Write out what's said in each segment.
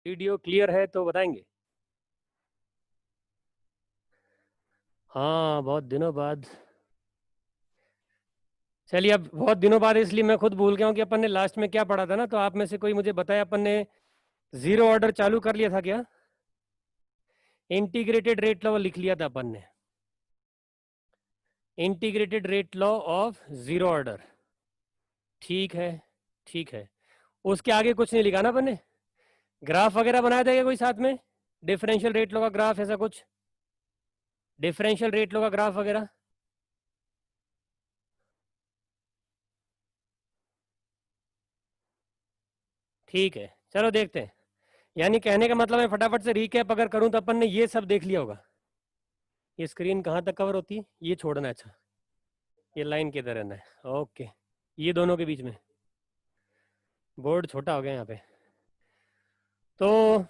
Video clear है तो बताएंगे। हाँ, बहुत दिनों बाद। चलिए, अब बहुत दिनों बाद इसलिए मैं खुद भूल गया हूँ कि अपन ने लास्ट में क्या पढ़ा था ना, तो आप में से कोई मुझे बताया, अपन ने जीरो ऑर्डर चालू कर लिया था क्या? इंटीग्रेटेड रेट लॉ लिख लिया था अपन ने। Integrated rate law of zero order. ठीक है, ठीक है। उसके आगे कुछ नहीं लिखा ना अपन ने? ग्राफ वगैरह बनाया था क्या कोई साथ में? डिफरेंशियल रेट लॉ का ग्राफ, ऐसा कुछ? डिफरेंशियल रेट लॉ का ग्राफ वगैरह? ठीक है, चलो देखते हैं। यानी कहने का मतलब है, फटाफट से रीकैप अगर करूं तो अपन ने ये सब देख लिया होगा। ये स्क्रीन कहाँ तक कवर होती है? ये छोड़ना है, अच्छा। ये लाइन किधर रहना है? ओके। ये दोनों के बीच में बोर्ड छोटा हो गया यहाँ पे। तो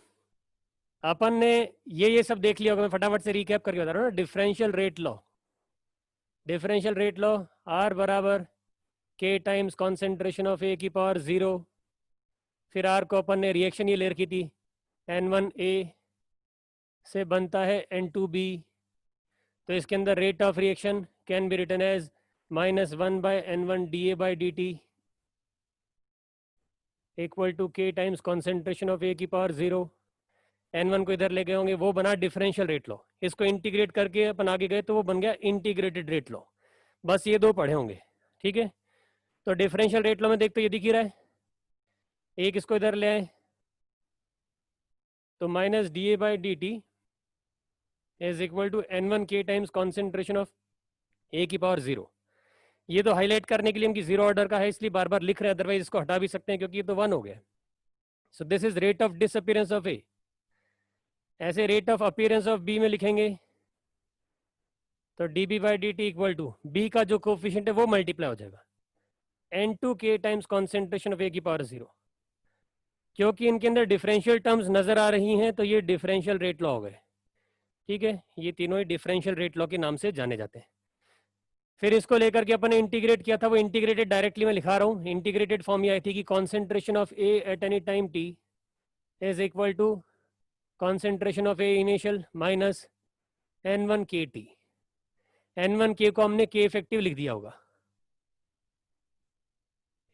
अपन ने ये सब देख लिया होगा। मैं फटाफट से रीकैप करके बता रहा हूँ ना। Differential rate law, differential rate law, r बराबर k times concentration of A की पावर 0। फिर आर को अपन ने रिएक्शन ये ले रखी थी, N1A से बनता है N2B। तो इसके अंदर rate of reaction can be written as -1/N1 dA/dt equal to k times concentration of A की पावर 0। N1 को इधर ले गए होंगे, वो बना डिफरेंशियल रेट लॉ। इसको इंटीग्रेट करके अपन आगे गए तो वो बन गया इंटीग्रेटेड रेट लॉ। बस ये दो पढ़े होंगे, ठीक है। तो डिफरेंशियल रेट लॉ में देखते ये दिख ही रहा है। एक इसको इधर ले आए तो -dA/dt is equal to N1 के टाइम्स कॉन्सेंट्रेशन ऑफ ए की पावर 0। ये तो हाईलाइट करने के लिए इनकी जीरो ऑर्डर का है, इसलिए बार बार लिख रहे हैं, अदरवाइज इसको हटा भी सकते हैं क्योंकि ये तो 1 हो गया। So this is rate of disappearance of A. ऐसे rate of appearance of B में लिखेंगे तो dB/dt इक्वल टू बी का जो कोफिशिएंट है वो मल्टीप्लाई हो जाएगा N2 times concentration of A की पावर 0। क्योंकि इनके अंदर डिफरेंशियल टर्म्स नजर आ रही हैं तो ये डिफरेंशियल रेट लॉ हो गए, ठीक है। ये तीनों ही डिफरेंशियल रेट लॉ के नाम से जाने जाते हैं। फिर इसको लेकर के अपन ने इंटीग्रेट किया था, वो इंटीग्रेटेड डायरेक्टली मैं लिखा रहा हूँ। इंटीग्रेटेड फॉर्म ये आई थी कि concentration of A at any time T is equal to concentration of A initial minus N1 KT। N1K को हमने K इफेक्टिव लिख दिया होगा,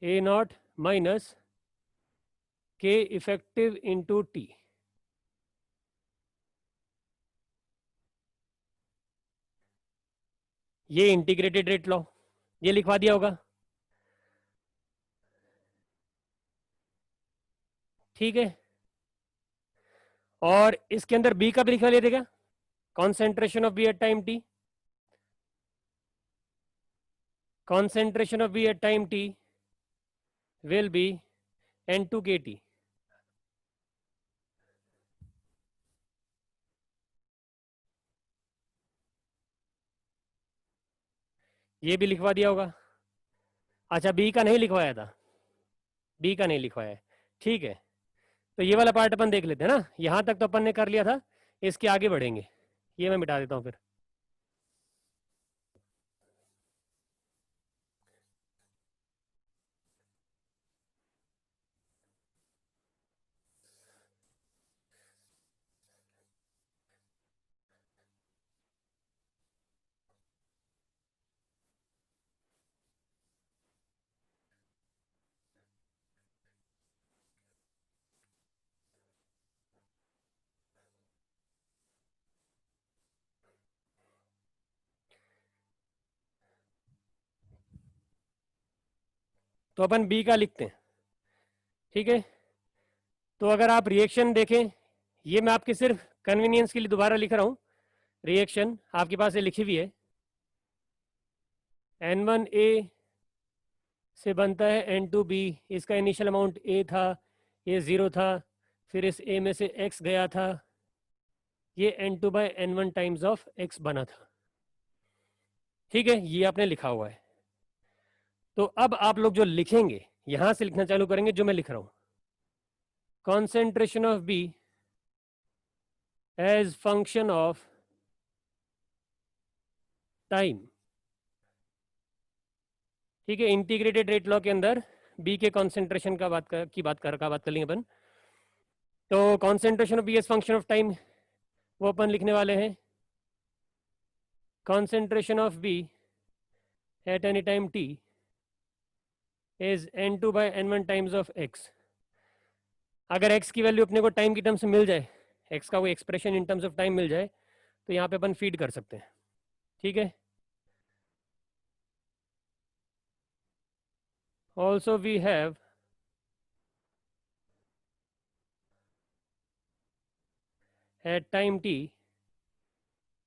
A0 minus K effective into T. ये इंटीग्रेटेड रेट लॉ ये लिखवा दिया होगा, ठीक है। और इसके अंदर बी का भी लिखवा लिया देगा, concentration of B at time t. Concentration of B at time t will be N2KT। ये भी लिखवा दिया होगा। अच्छा, बी का नहीं लिखवाया था, बी का नहीं लिखवाया है, ठीक है। तो ये वाला पार्ट अपन देख लेते हैं ना, यहां तक तो अपन ने कर लिया था। इसके आगे बढ़ेंगे, ये मैं मिटा देता हूं फिर। तो अपन बी का लिखते हैं, ठीक है। तो अगर आप रिएक्शन देखें, ये मैं आपके सिर्फ कन्वीनियंस के लिए दोबारा लिख रहा हूं। रिएक्शन आपके पास ये लिखी हुई है, N1A से बनता है N2B। इसका इनिशियल अमाउंट A था, ये 0 था, फिर इस A में से X गया था, ये N2/N1 टाइम्स ऑफ X बना था, ठीक है। ये आपने लिखा हुआ है। तो अब आप लोग जो लिखेंगे, यहां से लिखना चालू करेंगे जो मैं लिख रहा हूं। Concentration of B as function of time, ठीक है। इंटीग्रेटेड रेट लॉ के अंदर बी के कॉन्सेंट्रेशन का बात कर लेंगे अपन। तो concentration of B as function of time वो अपन लिखने वाले हैं concentration of B at any time T is n2 by n1 times of x। अगर x की वैल्यू अपने को टाइम की टर्म्स में मिल जाए, x का कोई expression in terms of time मिल जाए, तो यहाँ पे अपन फीड कर सकते हैं। ठीक है। Also we have at time t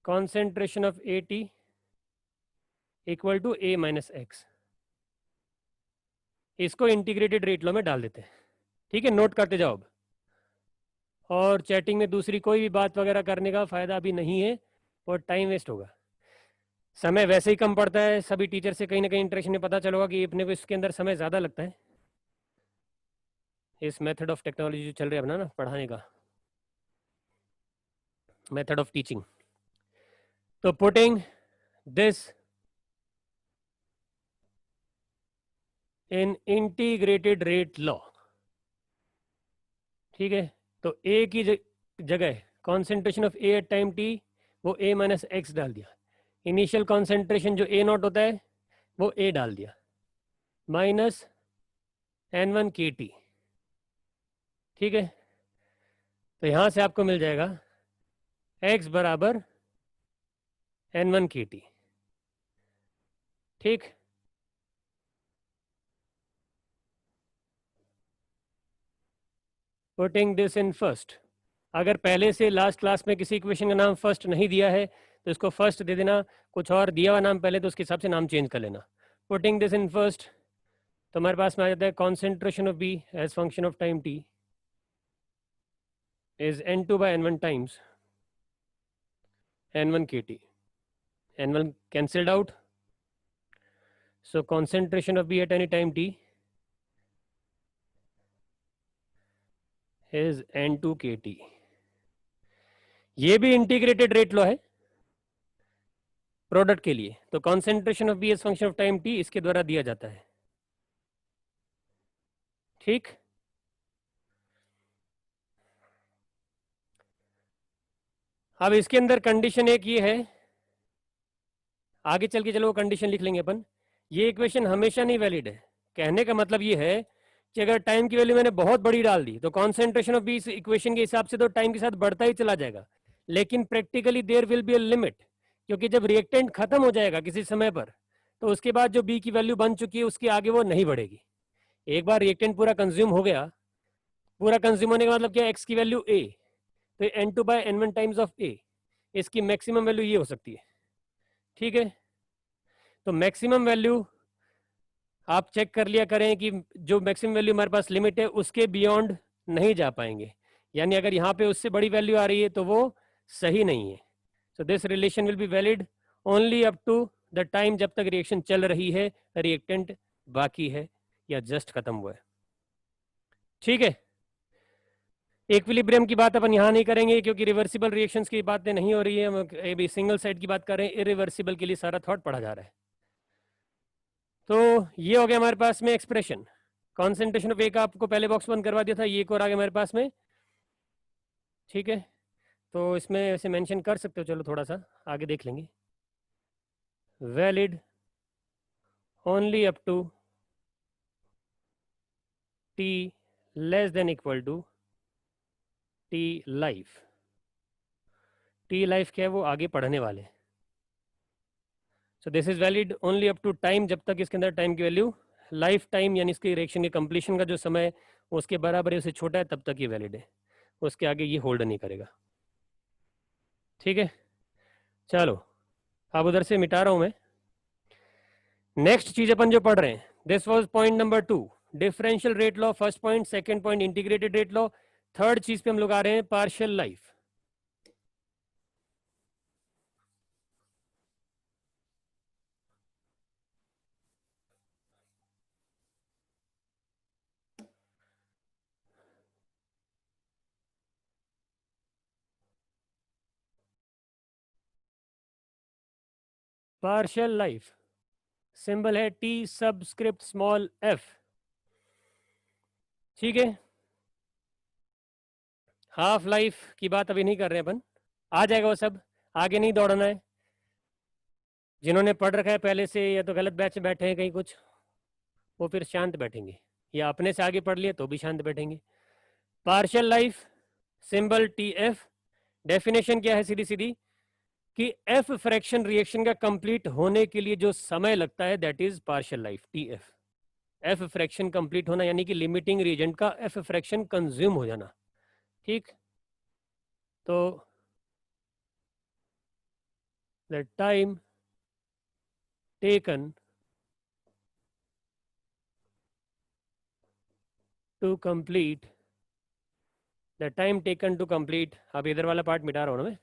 concentration of AT equal to a minus x. इसको इंटीग्रेटेड रेट लॉ में डाल देते हैं। ठीक है, नोट करते जाओ अब। और चैटिंग में दूसरी कोई भी बात वगैरह करने का फायदा अभी नहीं है और टाइम वेस्ट होगा। समय वैसे ही कम पड़ता है, सभी टीचर से कहीं ना कहीं इंटरेक्शन में पता चलेगा कि अपने को इसके अंदर समय ज़्यादा लगता है, इस मेथड ऑफ टेक्नोलॉजी जो चल रहा है अपना ना पढ़ाने का, मेथड ऑफ टीचिंग। तो putting this in integrated rate law. ठीक है, तो ए की जगह concentration of A at time t वो ए माइनस एक्स डाल दिया। इनिशियल कॉन्सेंट्रेशन जो ए नॉट होता है वो ए डाल दिया माइनस n1 KT। ठीक है, तो यहां से आपको मिल जाएगा x बराबर n1 KT। ठीक, पुटिंग दिस इन फर्स्ट। अगर पहले से लास्ट क्लास में किसी इक्वेशन का नाम फर्स्ट नहीं दिया है तो इसको फर्स्ट दे देना, कुछ और दिया हुआ नाम पहले तो उसके हिसाब से नाम चेंज कर लेना। पुटिंग दिस इन फर्स्ट, तो हमारे पास में आ जाता है concentration of B as function of time t is n2 by n1 times n1 KT. n1 cancelled out, so concentration of B at any time t is n2 KT. ये भी integrated rate law है product के लिए, तो concentration of B as function of time t इसके द्वारा दिया जाता है। ठीक, अब इसके अंदर कंडीशन एक ये है, आगे चल के चलो वो कंडीशन लिख लेंगे अपन। ये इक्वेशन हमेशा नहीं वैलिड है। कहने का मतलब ये है कि अगर टाइम की वैल्यू मैंने बहुत बड़ी डाल दी तो कॉन्सेंट्रेशन ऑफ बी इस इक्वेशन के हिसाब से तो टाइम के साथ बढ़ता ही चला जाएगा, लेकिन practically there will be a limit, क्योंकि जब रिएक्टेंट खत्म हो जाएगा किसी समय पर तो उसके बाद जो बी की वैल्यू बन चुकी है उसके आगे वो नहीं बढ़ेगी। एक बार रिएक्टेंट पूरा कंज्यूम हो गया, पूरा कंज्यूम होने का मतलब क्या, एक्स की वैल्यू ए, तो n2 by n1 times of ए, इसकी मैक्सिमम वैल्यू ये हो सकती है। ठीक है, तो मैक्सिमम वैल्यू आप चेक कर लिया करें कि जो मैक्सिमम वैल्यू हमारे पास लिमिट है उसके बियॉन्ड नहीं जा पाएंगे, यानी अगर यहाँ पे उससे बड़ी वैल्यू आ रही है तो वो सही नहीं है। So this relation will be valid only up to the time जब तक रिएक्शन चल रही है, रिएक्टेंट बाकी है या जस्ट खत्म हुआ है। ठीक है, इक्विलिब्रियम की बात अपन यहाँ नहीं करेंगे क्योंकि रिवर्सिबल रिएक्शंस की बातें नहीं हो रही है, हम सिंगल साइड की बात कर रहे हैं, इरिवर्सिबल के लिए सारा थॉट पढ़ा जा रहा है। तो ये हो गया हमारे पास में एक्सप्रेशन। कॉन्सेंट्रेशन ऑफ ए का आपको पहले बॉक्स बंद करवा दिया था, ये एक और आ गया हमारे पास में। ठीक है, तो इसमें ऐसे मेंशन कर सकते हो, चलो थोड़ा सा आगे देख लेंगे। Valid only up to t less than equal to T life. T life क्या है, वो आगे पढ़ने वाले। So this is valid only up to time, जब तक इसके अंदर टाइम की वैल्यू लाइफ टाइम यानी इसके रिएक्शन के कंप्लीशन का जो समय उसके बराबर है, उससे छोटा है, तब तक ये वैलिड है, उसके आगे ये होल्ड नहीं करेगा। ठीक है, चलो अब उधर से मिटा रहा हूं मैं। नेक्स्ट चीज अपन जो पढ़ रहे हैं, this was point number 2, differential rate law first point, second point integrated rate law, third चीज पे हम लोग आ रहे हैं partial life. Partial life symbol है टी सबस्क्रिप्ट स्मॉल एफ। ठीक है, हाफ लाइफ की बात अभी नहीं कर रहे हैं अपन, आ जाएगा वो सब, आगे नहीं दौड़ना है। जिन्होंने पढ़ रखा है पहले से या तो गलत बैच में बैठे हैं कहीं कुछ, वो फिर शांत बैठेंगे, या अपने से आगे पढ़ लिए तो भी शांत बैठेंगे। Partial life, symbol t f, definition क्या है सीधी सीधी, कि एफ फ्रैक्शन रिएक्शन का कंप्लीट होने के लिए जो समय लगता है that is partial life, t f. F fraction complete होना यानी कि लिमिटिंग रिएजेंट का एफ फ्रैक्शन कंज्यूम हो जाना, ठीक। तो the time taken to complete, the time taken to complete, अब इधर वाला पार्ट मिटा रहा हूं ना मैं,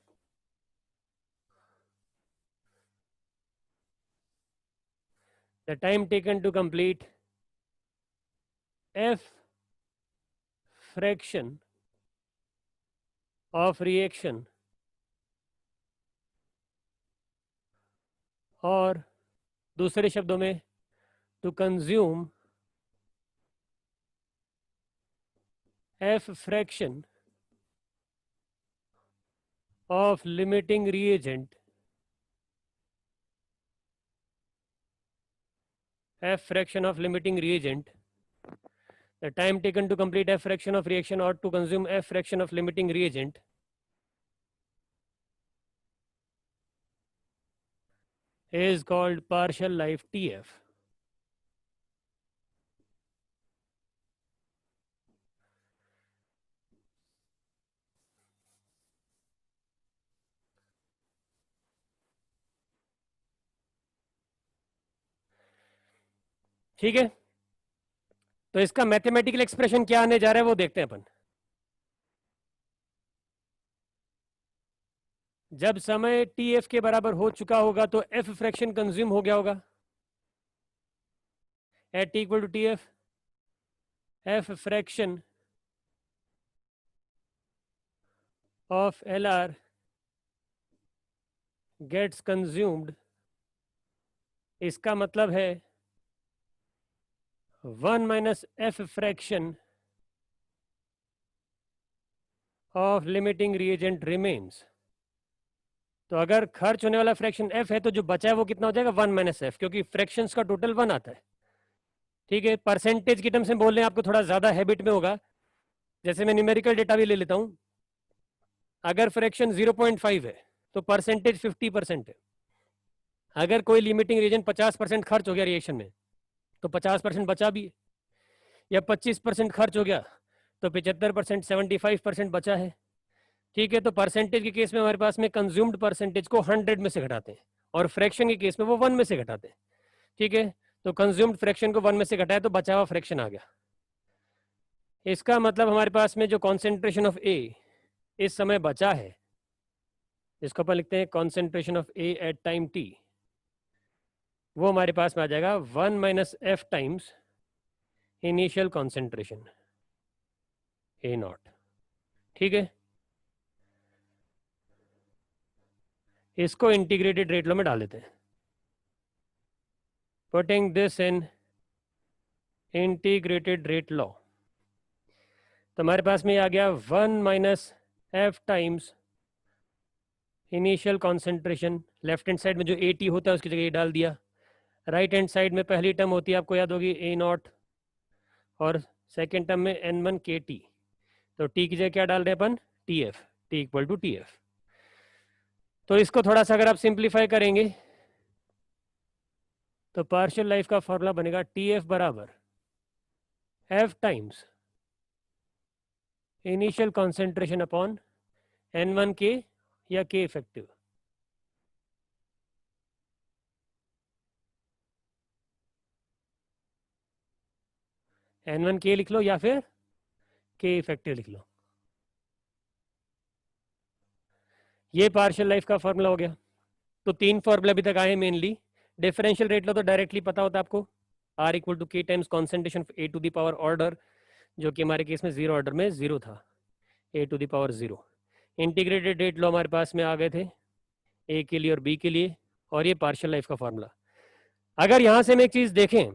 the time taken to complete f fraction of reaction, और दूसरे शब्दों में to consume f fraction of limiting reagent, f fraction of limiting reagent, the time taken to complete f fraction of reaction or to consume f fraction of limiting reagent is called partial life TF. ठीक है, तो इसका mathematical expression क्या आने जा रहा है वो देखते हैं अपन। जब समय टी एफ के बराबर हो चुका होगा तो एफ फ्रैक्शन कंज्यूम हो गया होगा at T equal to T f, f fraction of L R gets consumed, इसका मतलब है 1 minus f fraction of limiting reagent remains. तो अगर खर्च होने वाला फ्रैक्शन एफ है तो जो बचा है वो कितना हो जाएगा 1 माइनस एफ, क्योंकि फ्रैक्शंस का टोटल 1 आता है, ठीक है। परसेंटेज की टर्म से बोल रहे हैं, आपको थोड़ा ज्यादा हैबिट में होगा। जैसे मैं न्यूमेरिकल डेटा भी ले लेता हूं, अगर फ्रैक्शन 0.5 है तो परसेंटेज 50% है। अगर कोई लिमिटिंग रीजन 50% खर्च हो गया रिएक्शन में तो 50% बचा भी है, या 25% खर्च हो गया तो 75%, 75% बचा है, ठीक है। तो परसेंटेज के केस में हमारे पास में कंज्यूम्ड परसेंटेज को 100 में से घटाते हैं, और फ्रैक्शन के केस में वो 1 में से घटाते हैं, ठीक है। तो कंज्यूम्ड फ्रैक्शन को 1 में से घटाया तो बचा हुआ फ्रैक्शन आ गया। इसका मतलब हमारे पास में जो कॉन्सेंट्रेशन ऑफ ए इस समय बचा है, इसको अपन लिखते हैं concentration of A at time t, वो हमारे पास में आ जाएगा 1 minus f times initial concentration A naught, ठीक है। इसको इंटीग्रेटेड रेट लॉ में डाल देते हैं, putting this in integrated rate law, तो हमारे पास में आ गया 1 minus f times initial concentration. Left hand side में जो ए टी होता है उसकी जगह ए डाल दिया, राइट हैंड साइड में पहली टर्म होती है आपको याद होगी ए नॉट, और सेकेंड टर्म में n1 के टी, तो टी की जगह क्या डाल रहे हैं अपन, T F, T equal to T F. तो इसको थोड़ा सा अगर आप सिंप्लीफाई करेंगे तो पार्शियल लाइफ का फॉर्मूला बनेगा टी एफ बराबर F times initial concentration upon n1 के या के इफेक्टिव। n1 के लिख लो या फिर के इफेक्टिव लिख लो, ये पार्शियल लाइफ का फॉर्मूला हो गया। तो 3 फॉर्मूले अभी तक आए मेनली। डिफरेंशियल रेट लो तो डायरेक्टली पता होता है आपको, r equal to k times concentration A to the power order, जो कि हमारे केस में 0 ऑर्डर में 0 था, A to the power 0। Integrated rate law हमारे पास में आ गए थे ए के लिए और बी के लिए, और ये पार्शियल लाइफ का फॉर्मूला। अगर यहाँ से हम एक चीज देखें,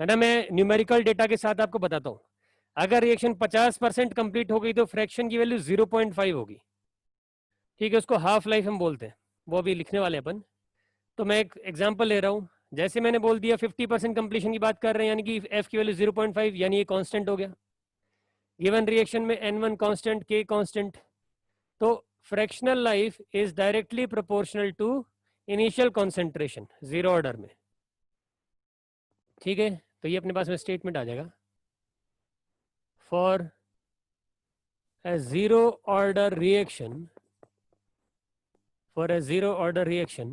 है ना, मैं न्यूमेरिकल डेटा के साथ आपको बताता हूँ, अगर रिएक्शन 50% कंप्लीट हो गई तो फ्रैक्शन की वैल्यू 0.5 होगी। ठीक है, उसको हाफ लाइफ हम बोलते हैं, वो अभी लिखने वाले अपन। तो मैं एक एग्जांपल ले रहा हूँ, जैसे मैंने बोल दिया 50% कंप्लीशन की बात कर रहे हैं, यानी कि एफ की वैल्यू 0.5, यानी ये कांस्टेंट हो गया। गिवन रिएक्शन में n1 कांस्टेंट, k कांस्टेंट, तो fractional life is directly proportional to initial concentration, zero order में। ठीक है, तो ये अपने पास में स्टेटमेंट आ जाएगा, for a zero order reaction, for a zero order reaction,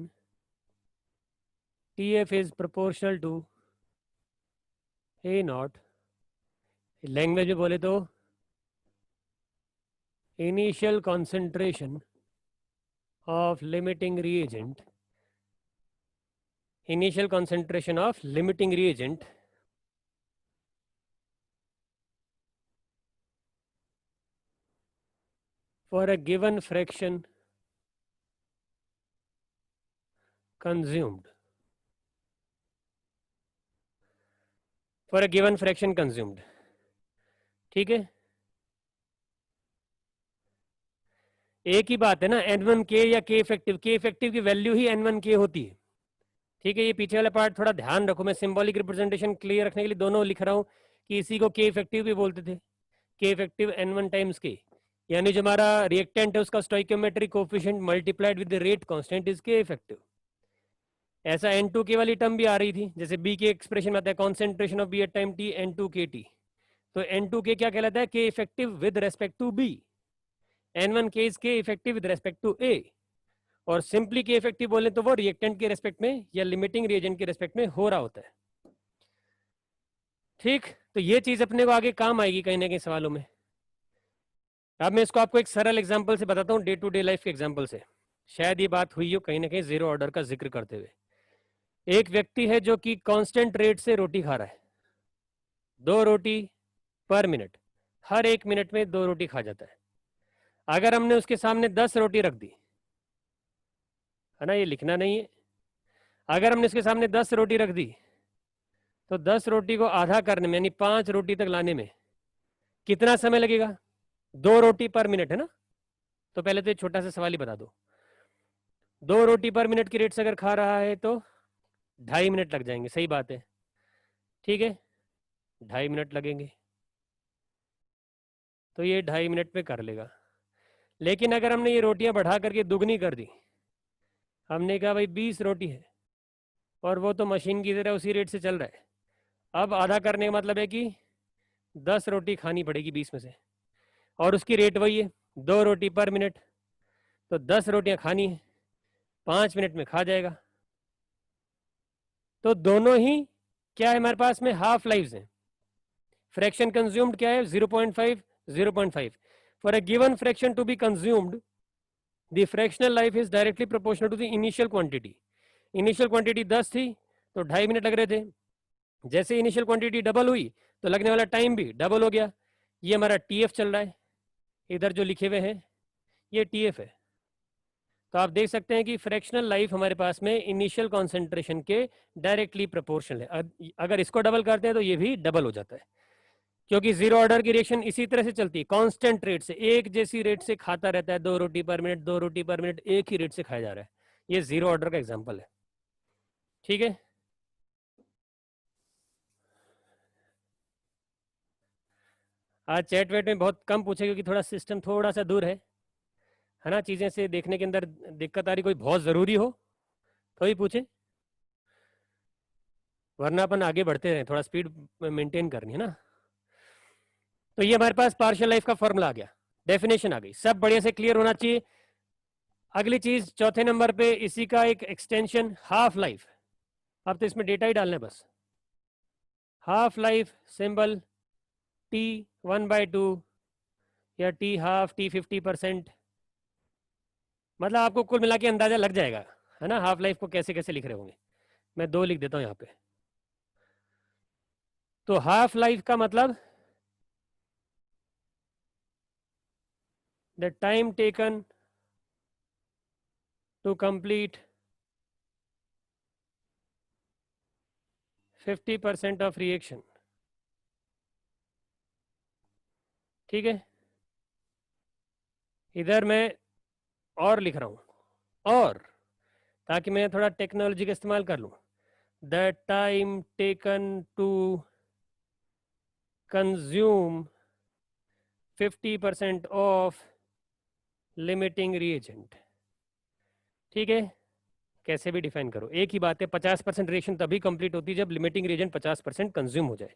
TF is proportional to A naught, language में बोले तो initial concentration of limiting reagent, initial concentration of limiting reagent for a given fraction consumed, for a given fraction consumed। ठीक है, एक ही बात है ना, N1K या K इफेक्टिव, K इफेक्टिव की वैल्यू ही N1K होती है। ठीक है, ये पीछे वाला पार्ट थोड़ा ध्यान रखो, मैं सिंबॉलिक रिप्रेजेंटेशन क्लियर रखने के लिए दोनों लिख रहा हूँ कि इसी को K इफेक्टिव भी बोलते थे, K effective N1 times K, यानी जो हमारा रिएक्टेंट है उसका stoichiometric coefficient multiplied with the rate constant is K effective. ऐसा N2K वाली टर्म भी आ रही थी, जैसे B के एक्सप्रेशन में आता है concentration of B at time T N2KT, तो N2K क्या कहलाता है, K effective with respect to B, N1K is K effective with respect to A, और सिंपली K इफेक्टिव बोले तो वो रिएक्टेंट के रेस्पेक्ट में या लिमिटिंग रिएजेंट के रेस्पेक्ट में हो रहा होता है। ठीक, तो ये चीज अपने को आगे काम आएगी कहीं ना कहीं सवालों में। अब मैं इसको आपको एक सरल एग्जांपल से बताता हूँ, डे टू डे लाइफ के एग्जांपल से, शायद ये बात हुई हो कहीं ना कहीं जीरो ऑर्डर का जिक्र करते हुए। एक व्यक्ति है जो कि कांस्टेंट रेट से रोटी खा रहा है, 2 रोटी पर मिनट, हर 1 मिनट में 2 रोटी खा जाता है। अगर हमने उसके सामने 10 रोटी रख दी, है ना, ये लिखना नहीं है, अगर हमने उसके सामने 10 रोटी रख दी तो 10 रोटी को आधा करने में, यानी 5 रोटी तक लाने में कितना समय लगेगा, 2 रोटी पर मिनट है ना। तो पहले तो एक छोटा सा सवाल ही बता दो, 2 रोटी पर मिनट की रेट से अगर खा रहा है तो 2.5 मिनट लग जाएंगे, सही बात है। ठीक है, 2.5 मिनट लगेंगे, तो ये 2.5 मिनट में कर लेगा। लेकिन अगर हमने ये रोटियां बढ़ा करके दुगनी कर दी, हमने कहा भाई 20 रोटी है और वो तो मशीन की तरह उसी रेट से चल रहा है, अब आधा करने का मतलब है कि 10 रोटी खानी पड़ेगी 20 में से, और उसकी रेट वही है 2 रोटी पर मिनट, तो 10 रोटियां खानी है, 5 मिनट में खा जाएगा। तो दोनों ही क्या है हमारे पास में, हाफ लाइव्स हैं। फ्रैक्शन कंज्यूम्ड क्या है, 0.5 0.5। For a given fraction to be consumed the fractional life is directly proportional to the initial quantity. Initial quantity 10 थी तो 2.5 मिनट लग रहे थे, जैसे इनिशियल क्वांटिटी डबल हुई तो लगने वाला टाइम भी डबल हो गया। ये हमारा टीएफ चल रहा है, इधर जो लिखे हुए हैं ये टीएफ है। तो आप देख सकते हैं कि फ्रैक्शनल लाइफ हमारे पास में इनिशियल कॉन्सेंट्रेशन के डायरेक्टली प्रोपोर्शनल है। अगर इसको डबल करते हैं तो ये भी डबल हो जाता है, क्योंकि जीरो ऑर्डर की रिएक्शन इसी तरह से चलती है, कांस्टेंट रेट से, एक जैसी रेट से खाता रहता है, 2 रोटी पर मिनट 2 रोटी पर मिनट एक ही रेट से खाया जा रहा है। ये जीरो ऑर्डर का एग्जांपल है। ठीक है, आज चैट वेट में बहुत कम पूछे क्योंकि थोड़ा सिस्टम थोड़ा सा दूर है ना, चीजें से देखने के अंदर दिक्कत आ रही, कोई बहुत जरूरी हो तो ही पूछे, वरना अपन आगे बढ़ते रहे, थोड़ा स्पीड मेंटेन करनी है ना। तो ये हमारे पास पार्शियल लाइफ का फॉर्मूला आ गया, डेफिनेशन आ गई, सब बढ़िया से क्लियर होना चाहिए। अगली चीज चौथे नंबर पे इसी का एक एक्सटेंशन, हाफ लाइफ। अब तो इसमें डेटा ही डालना है बस, हाफ लाइफ सिंबल T1/2 या T हाफ T50%, मतलब आपको कुल मिला के अंदाजा लग जाएगा, है ना, हाफ लाइफ को कैसे कैसे लिख रहे होंगे। मैं 2 लिख देता हूं यहाँ पे। तो हाफ लाइफ का मतलब the time taken to complete 50% of reaction ठीक है, इधर मैं और लिख रहा हूं, और ताकि मैं थोड़ा टेक्नोलॉजी का इस्तेमाल कर लूं, the time taken to consume 50% of limiting reagent. ठीक है, कैसे भी डिफाइन करो एक ही बात है, 50% रिएक्शन तभी कंप्लीट होती है जब लिमिटिंग रिएजेंट 50% कंज्यूम हो जाए।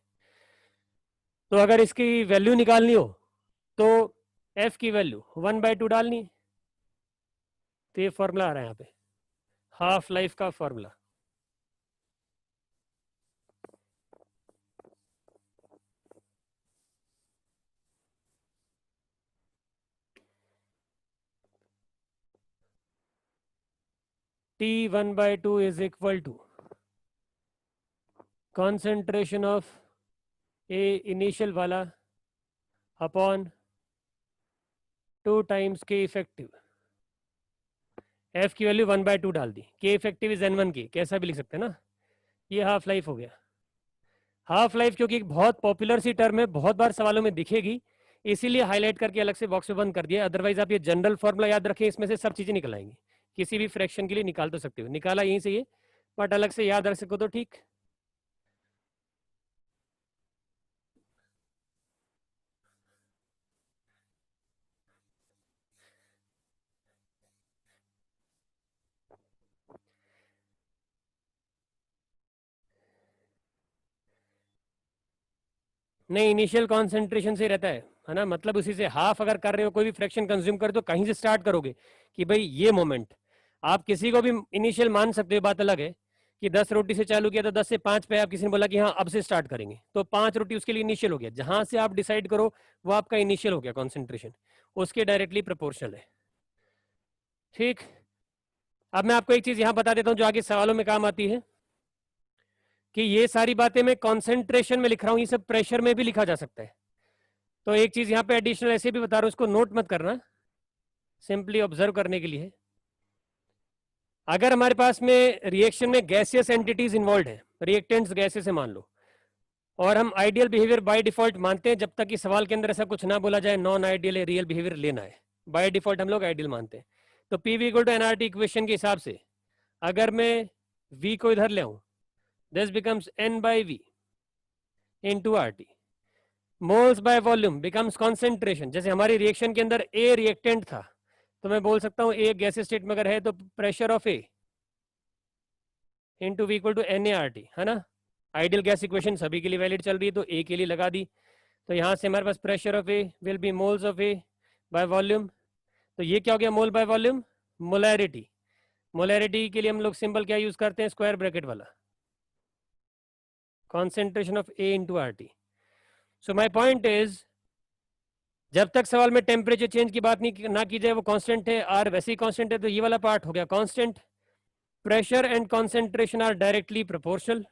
तो अगर इसकी वैल्यू निकालनी हो तो एफ की वैल्यू 1/2 डालनी है, तो ये फॉर्मूला आ रहा है यहाँ पे, हाफ लाइफ का formula. T 1/2 is equal to concentration of A initial वाला upon 2 times K effective. F की वैल्यू 1/2 डाल दी, K effective is N1 K, कैसा भी लिख सकते हैं ना। ये हाफ लाइफ हो गया। हाफ लाइफ क्योंकि एक बहुत पॉपुलर सी टर्म है, बहुत बार सवालों में दिखेगी, इसीलिए हाईलाइट करके अलग से बॉक्स में बंद कर दिया। अदरवाइज आप ये जनरल फॉर्मूला याद रखें, इसमें से सब चीजें निकल आएंगी, किसी भी फ्रैक्शन के लिए निकाल तो सकते हो, निकाला यहीं से ये, बट अलग से याद रख सको तो ठीक। नहीं, इनिशियल कॉन्सेंट्रेशन से रहता है ना, मतलब उसी से हाफ अगर कर रहे हो, कोई भी फ्रैक्शन कंज्यूम कर तो कहीं से स्टार्ट करोगे कि भाई ये मोमेंट, आप किसी को भी इनिशियल मान सकते हो, बात अलग है कि 10 रोटी से चालू किया तो 10 से 5 पे आप किसी ने बोला कि हाँ अब से स्टार्ट करेंगे, तो 5 रोटी उसके लिए इनिशियल हो गया, जहां से आप डिसाइड करो वो आपका इनिशियल हो गया कॉन्सेंट्रेशन, उसके डायरेक्टली प्रोपोर्शनल है। ठीक, अब मैं आपको एक चीज यहां बता देता हूं जो आगे सवालों में काम आती है, कि ये सारी बातें मैं कॉन्सेंट्रेशन में लिख रहा हूं, ये सब प्रेशर में भी लिखा जा सकता है। तो एक चीज यहाँ पे एडिशनल ऐसे भी बता रहा हूं, उसको नोट मत करना, सिंपली ऑब्जर्व करने के लिए। अगर हमारे पास में रिएक्शन में गैसियस एंटिटीज इन्वॉल्व है, रिएक्टेंट्स गैसेस से मान लो, और हम आइडियल बिहेवियर बाय डिफॉल्ट मानते हैं, जब तक कि सवाल के अंदर ऐसा कुछ ना बोला जाए नॉन आइडियल है रियल बिहेवियर लेना है, बाय डिफॉल्ट हम लोग आइडियल मानते हैं। तो PV equal to NRT equation के हिसाब से अगर मैं v को इधर ले आऊं, this becomes n by V into RT, moles by volume becomes concentration. जैसे हमारी रिएक्शन के अंदर ए रिएक्टेंट था, तो मैं बोल सकता हूं ए गैस स्टेट में अगर है तो pressure of A into V equal to n A R T, है ना। आइडियल गैस इक्वेशन सभी के लिए वैलिड चल रही है, तो ए के लिए लगा दी, तो यहां से हमारे पास pressure of A will be moles of A by volume. तो ये क्या हो गया, mole by volume, molarity. Molarity के लिए हम लोग सिंबल क्या यूज करते हैं, स्क्वायर ब्रैकेट वाला, concentration of A into R T. So my point is, जब तक सवाल में टेम्परेचर चेंज की बात नहीं ना की जाए, वो कांस्टेंट है, आर वैसे ही कांस्टेंट है, तो ये वाला पार्ट हो गया constant. Pressure and concentration are directly proportional,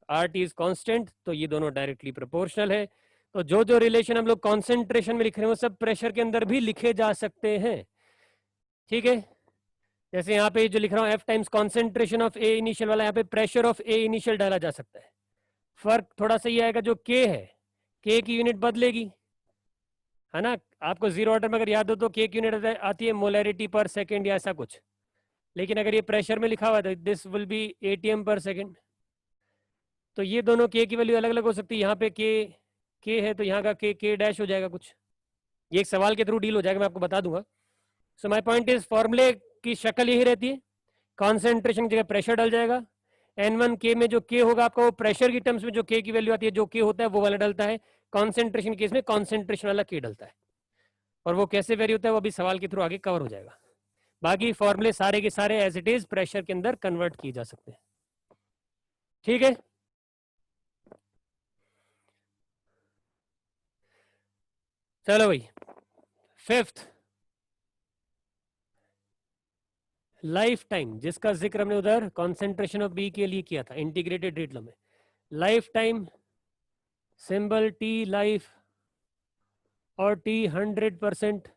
R T is constant, तो ये दोनों डायरेक्टली प्रोपोर्शनल है। तो जो जो रिलेशन हम लोग कॉन्सेंट्रेशन में लिख रहे हैं वो सब प्रेशर के अंदर भी लिखे जा सकते हैं। ठीक है, जैसे यहाँ पे जो लिख रहा हूँ F times concentration of A initial वाला, यहाँ पे प्रेशर ऑफ ए इनिशियल डाला जा सकता है। फर्क थोड़ा सा ये आएगा, जो के है, के की यूनिट बदलेगी, है ना। आपको जीरो ऑर्डर में अगर याद हो तो के की यूनिट आती है मोलैरिटी पर सेकेंड या ऐसा कुछ, लेकिन अगर ये प्रेशर में लिखा हुआ है दिस विल बी एटीएम पर सेकेंड। तो ये दोनों के की वैल्यू अलग अलग हो सकती है, यहाँ पे के है तो यहाँ का के डैश हो जाएगा कुछ, ये एक सवाल के थ्रू डील हो जाएगा, मैं आपको बता दूंगा। सो माय पॉइंट इज, फॉर्मूले की शक्ल यही रहती है, कॉन्सेंट्रेशन की जगह प्रेशर डल जाएगा, N1 के में जो के होगा आपका वो प्रेशर की टर्म्स में जो के की वैल्यू आती है, जो के होता है वो वाला डलता है, कॉन्सेंट्रेशन केस में कॉन्सेंट्रेशन वाला के डलता है, और वो कैसे वेरी होता है वो अभी सवाल के थ्रू आगे कवर हो जाएगा। बाकी फॉर्मूले सारे के सारे एज इट इज प्रेशर के अंदर कन्वर्ट किए जा सकते हैं। ठीक है, चलो भाई, फिफ्थ, लाइफ टाइम, जिसका जिक्र हमने उधर कॉन्सेंट्रेशन ऑफ बी के लिए किया था इंटीग्रेटेड रेट लॉ में। Lifetime symbol T life और टी 100%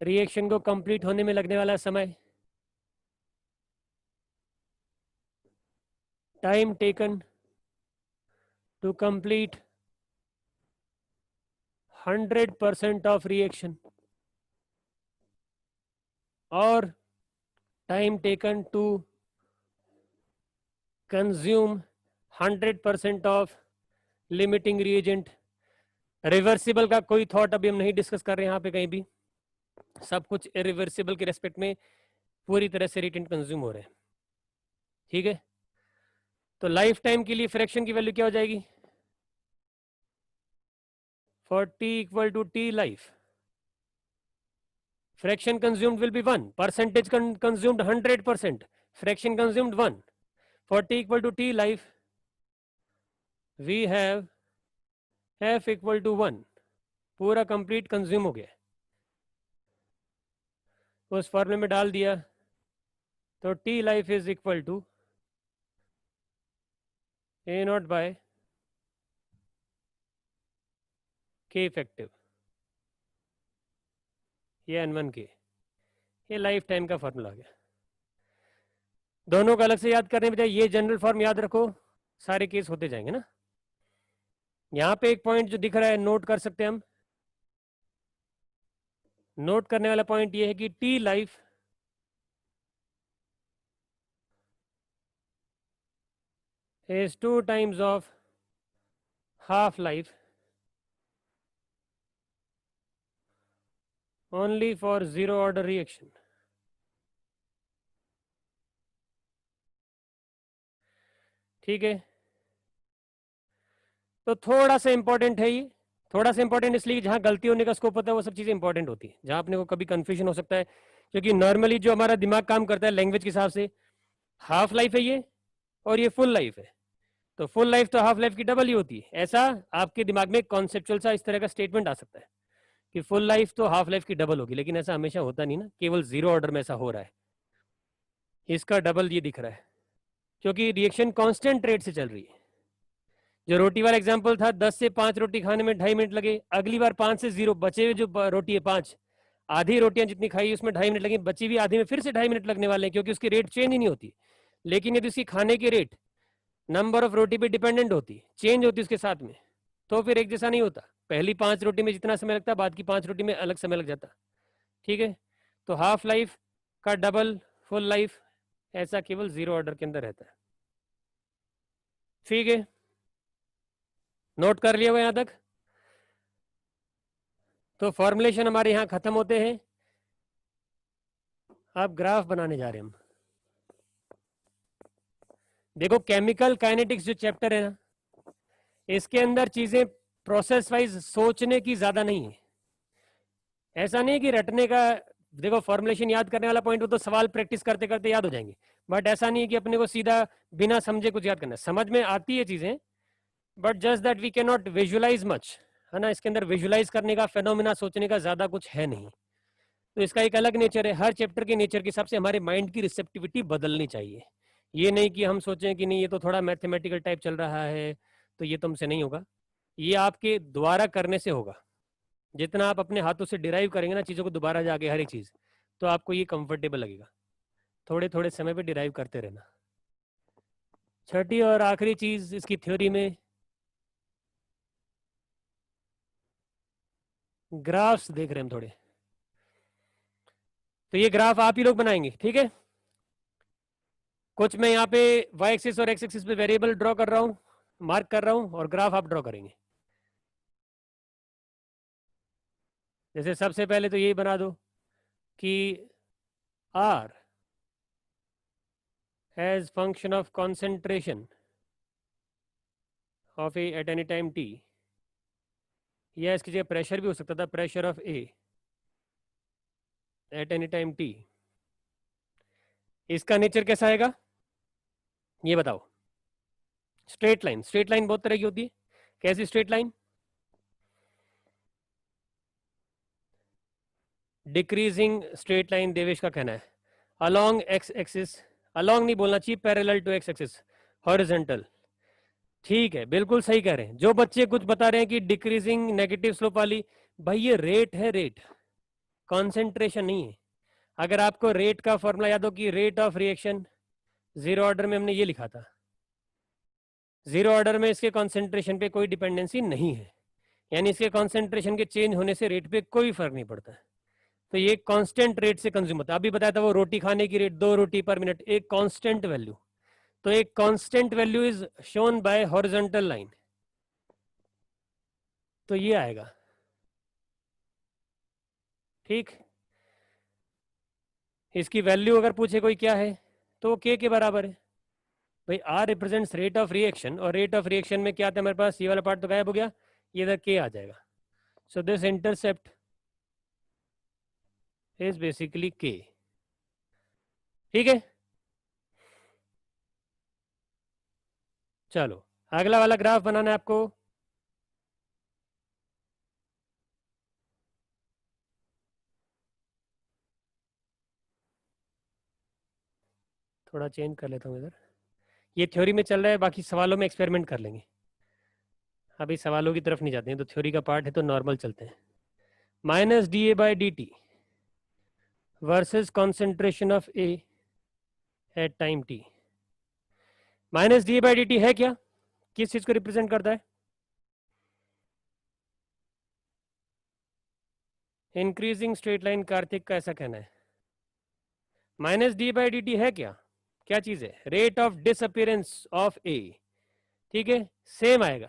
रिएक्शन को कंप्लीट होने में लगने वाला समय, टाइम टेकन टू कंप्लीट 100% ऑफ रिएक्शन और टाइम टेकन टू कंज्यूम 100% ऑफ लिमिटिंग रिएजेंट। रिवर्सिबल का कोई थॉट अभी हम नहीं डिस्कस कर रहे हैं यहाँ पे कहीं भी, सब कुछ इरिवर्सिबल के रेस्पेक्ट में पूरी तरह से रिएजेंट कंज्यूम हो रहे हैं। ठीक है, तो लाइफ टाइम के लिए फ्रैक्शन की वैल्यू क्या हो जाएगी? 40 equal to T life, fraction consumed will be 1, percentage consumed 100%, fraction consumed 1, 40 equal to t life, we have f equal to 1, पूरा कंप्लीट कंज्यूम हो गया, उस फॉर्मूले में डाल दिया तो t life is equal to a naught by k effective, ये n1 के, ये लाइफ टाइम का फॉर्मूला आ गया। दोनों को अलग से याद करने बजाय ये जनरल फॉर्म याद रखो, सारे केस होते जाएंगे ना। यहाँ पे एक पॉइंट जो दिख रहा है नोट कर सकते हैं हम, नोट करने वाला पॉइंट ये है कि tea life is 2 times of half life only for zero order reaction। ठीक है, तो थोड़ा सा इंपॉर्टेंट है ये, थोड़ा सा इंपॉर्टेंट इसलिए जहां गलती होने का स्कोप होता है वो सब चीजें इंपॉर्टेंट होती है, जहां अपने को कभी कंफ्यूजन हो सकता है, क्योंकि नॉर्मली जो हमारा दिमाग काम करता है लैंग्वेज के हिसाब से, हाफ लाइफ है ये और ये फुल लाइफ है, तो फुल लाइफ तो हाफ लाइफ की डबल ही होती है। ऐसा आपके दिमाग में कॉन्सेप्चुअल सा इस तरह का स्टेटमेंट आ सकता है कि फुल लाइफ तो हाफ लाइफ की डबल होगी, लेकिन ऐसा हमेशा होता नहीं ना, केवल जीरो ऑर्डर में ऐसा हो रहा है, इसका डबल ये दिख रहा है क्योंकि रिएक्शन कांस्टेंट रेट से चल रही है। जो रोटी वाला एग्जांपल था, 10 से 5 रोटी खाने में 2.5 मिनट लगे, अगली बार 5 से 0, बचे हुए जो रोटी है 5, आधी रोटियां जितनी खाई उसमें 2.5 मिनट लगे, बची हुई आधी में फिर से 2.5 मिनट लगने वाले हैं, क्योंकि उसकी रेट चेंज ही नहीं होती। लेकिन यदि उसकी खाने की रेट नंबर ऑफ रोटी पे डिपेंडेंट होती, चेंज होती उसके साथ में, तो फिर एक जैसा नहीं होता, पहली 5 रोटी में जितना समय लगता बाद की 5 रोटी में अलग समय लग जाता। ठीक है, तो हाफ लाइफ का डबल फुल लाइफ ऐसा केवल जीरो ऑर्डर के अंदर रहता है। ठीक है, नोट कर लिया हुआ यहां तक? तो फॉर्मुलेशन हमारे यहां खत्म होते हैं, अब ग्राफ बनाने जा रहे हैं हम। देखो केमिकल काइनेटिक्स जो चैप्टर है ना, इसके अंदर चीजें प्रोसेस वाइज सोचने की ज्यादा नहीं है, ऐसा नहीं कि रटने का, देखो फॉर्मुलेशन याद करने वाला पॉइंट वो तो सवाल प्रैक्टिस करते करते याद हो जाएंगे, बट ऐसा नहीं है कि अपने को सीधा बिना समझे कुछ याद करना है, समझ में आती है चीजें, but just that we can not visualize much, है ना, इसके अंदर विजुअलाइज करने का, फेनोमेना सोचने का ज्यादा कुछ है नहीं, तो इसका एक अलग नेचर है। हर चैप्टर के नेचर के हिसाब से हमारे माइंड की रिसेप्टिविटी बदलनी चाहिए, ये नहीं कि हम सोचें कि नहीं ये तो थोड़ा मैथमेटिकल टाइप चल रहा है तो ये तुमसे नहीं होगा, ये आपके द्वारा करने से होगा। जितना आप अपने हाथों से डिराइव करेंगे ना चीज़ों को दोबारा जाके हर एक चीज़, तो आपको ये कंफर्टेबल लगेगा। थोड़े थोड़े समय पे डिराइव करते रहना। छठी और आखिरी चीज़ इसकी थ्योरी में ग्राफ्स देख रहे हैं हम थोड़े, तो ये ग्राफ आप ही लोग बनाएंगे, ठीक है। कुछ मैं यहाँ पे वाई एक्सिस और एक्स एक्सिस पे वेरिएबल ड्रॉ कर रहा हूँ, मार्क कर रहा हूँ, और ग्राफ आप ड्रॉ करेंगे। जैसे सबसे पहले तो यही बना दो कि R as function of concentration of A at any time t, या इसकी जगह प्रेशर भी हो सकता था, pressure of A eight any time t, इसका नेचर कैसा आएगा ये बताओ। स्ट्रेट लाइन, स्ट्रेट लाइन बहुत तरह की होती है, कैसी straight line? Decreasing straight line Devesh का कहना है, अलोंग एक्स एक्सिस, अलोंग नहीं बोलना चाहिए, parallel to x axis, horizontal. ठीक है, बिल्कुल सही कह रहे हैं। जो बच्चे कुछ बता रहे हैं कि डिक्रीजिंग नेगेटिव स्लोप वाली, भाई ये रेट है, रेट, कॉन्सेंट्रेशन नहीं है। अगर आपको रेट का फॉर्मूला याद हो कि rate of reaction zero order में हमने ये लिखा था, जीरो ऑर्डर में इसके कॉन्सेंट्रेशन पे कोई डिपेंडेंसी नहीं है, यानी इसके कॉन्सेंट्रेशन के चेंज होने से रेट पे कोई फर्क नहीं पड़ता है। तो ये कांस्टेंट रेट से कंज्यूम होता है। अभी बताया था वो रोटी खाने की रेट 2 रोटी पर मिनट, एक कांस्टेंट वैल्यू। तो एक constant value is shown by horizontal line, तो ये आएगा। ठीक, इसकी वैल्यू अगर पूछे कोई क्या है तो के बराबर है। भाई r represents rate of reaction, और रेट ऑफ रिएक्शन में क्या आता है हमारे पास, ये वाला पार्ट तो गायब हो गया, ये इधर के आ जाएगा। So this intercept is basically के। ठीक है, चलो अगला वाला ग्राफ बनाना है आपको। थोड़ा चेंज कर लेता हूँ इधर। ये थ्योरी में चल रहा है, बाकी सवालों में एक्सपेरिमेंट कर लेंगे। अभी सवालों की तरफ नहीं जाते हैं, तो थ्योरी का पार्ट है तो नॉर्मल चलते हैं। Minus D A by D T versus concentration of A at time t. Minus D A by D t है क्या, किस चीज को रिप्रेजेंट करता है? इंक्रीजिंग स्ट्रेट लाइन, कार्तिक का ऐसा कहना है। Minus D by D t है क्या, क्या चीज है? रेट ऑफ डिसअपियरेंस ऑफ ए। ठीक है, सेम आएगा,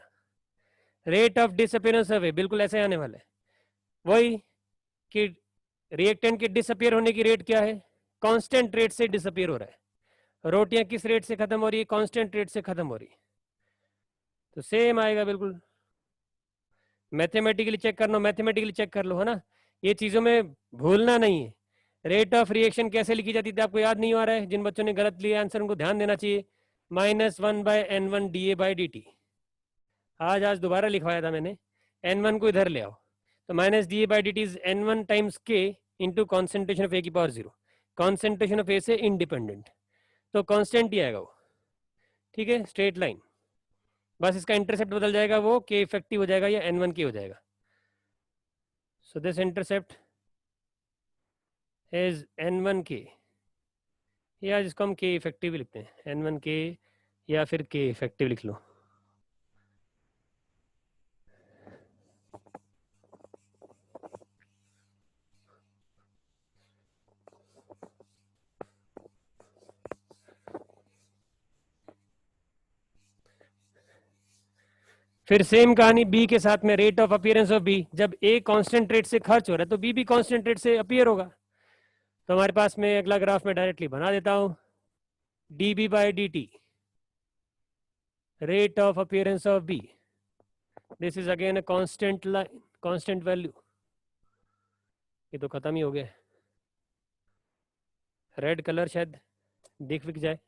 रेट ऑफ डिसअपियरेंस ऑफ ए, बिल्कुल ऐसे आने वाला है। वही कि रिएक्टेंट के डिसअपियर होने की रेट क्या है, कांस्टेंट रेट से डिसअपियर हो रहा है। रोटियां किस रेट से खत्म हो रही है, कांस्टेंट रेट से खत्म हो रही है, तो सेम आएगा बिल्कुल। मैथमेटिकली चेक करना, मैथमेटिकली चेक कर लो, है ना, ये चीजों में भूलना नहीं है। रेट ऑफ रिएक्शन कैसे लिखी जाती थी आपको याद नहीं आ रहा है, जिन बच्चों ने गलत लिया आंसर उनको ध्यान देना चाहिए। -1/n1 D A by D T. आज दोबारा लिखवाया था मैंने, n1 को इधर ले आओ, तो minus D A by D T is n1 times के इंटू कॉन्सेंट्रेशन ऑफ ए की पावर 0। कॉन्सेंट्रेशन ऑफ ए से इंडिपेंडेंट, तो कॉन्स्टेंट ही आएगा वो। ठीक है, स्ट्रेट लाइन, बस इसका इंटरसेप्ट बदल जाएगा, वो के इफेक्टिव हो जाएगा या n1 के हो जाएगा। So this intercept is n1 के, या जिसको हम के इफेक्टिव लिखते हैं, n1 के या फिर के इफेक्टिव लिख लो। फिर सेम कहानी बी के साथ में, rate of appearance of B, जब ए कांस्टेंट रेट से खर्च हो रहा है तो बी भी कांस्टेंट रेट से अपीयर होगा। तो हमारे पास में अगला ग्राफ में डायरेक्टली बना देता हूं, d B by D T, rate of appearance of B, this is again a constant line, constant value. ये तो खत्म ही हो गया, रेड कलर शायद दिख विक जाए।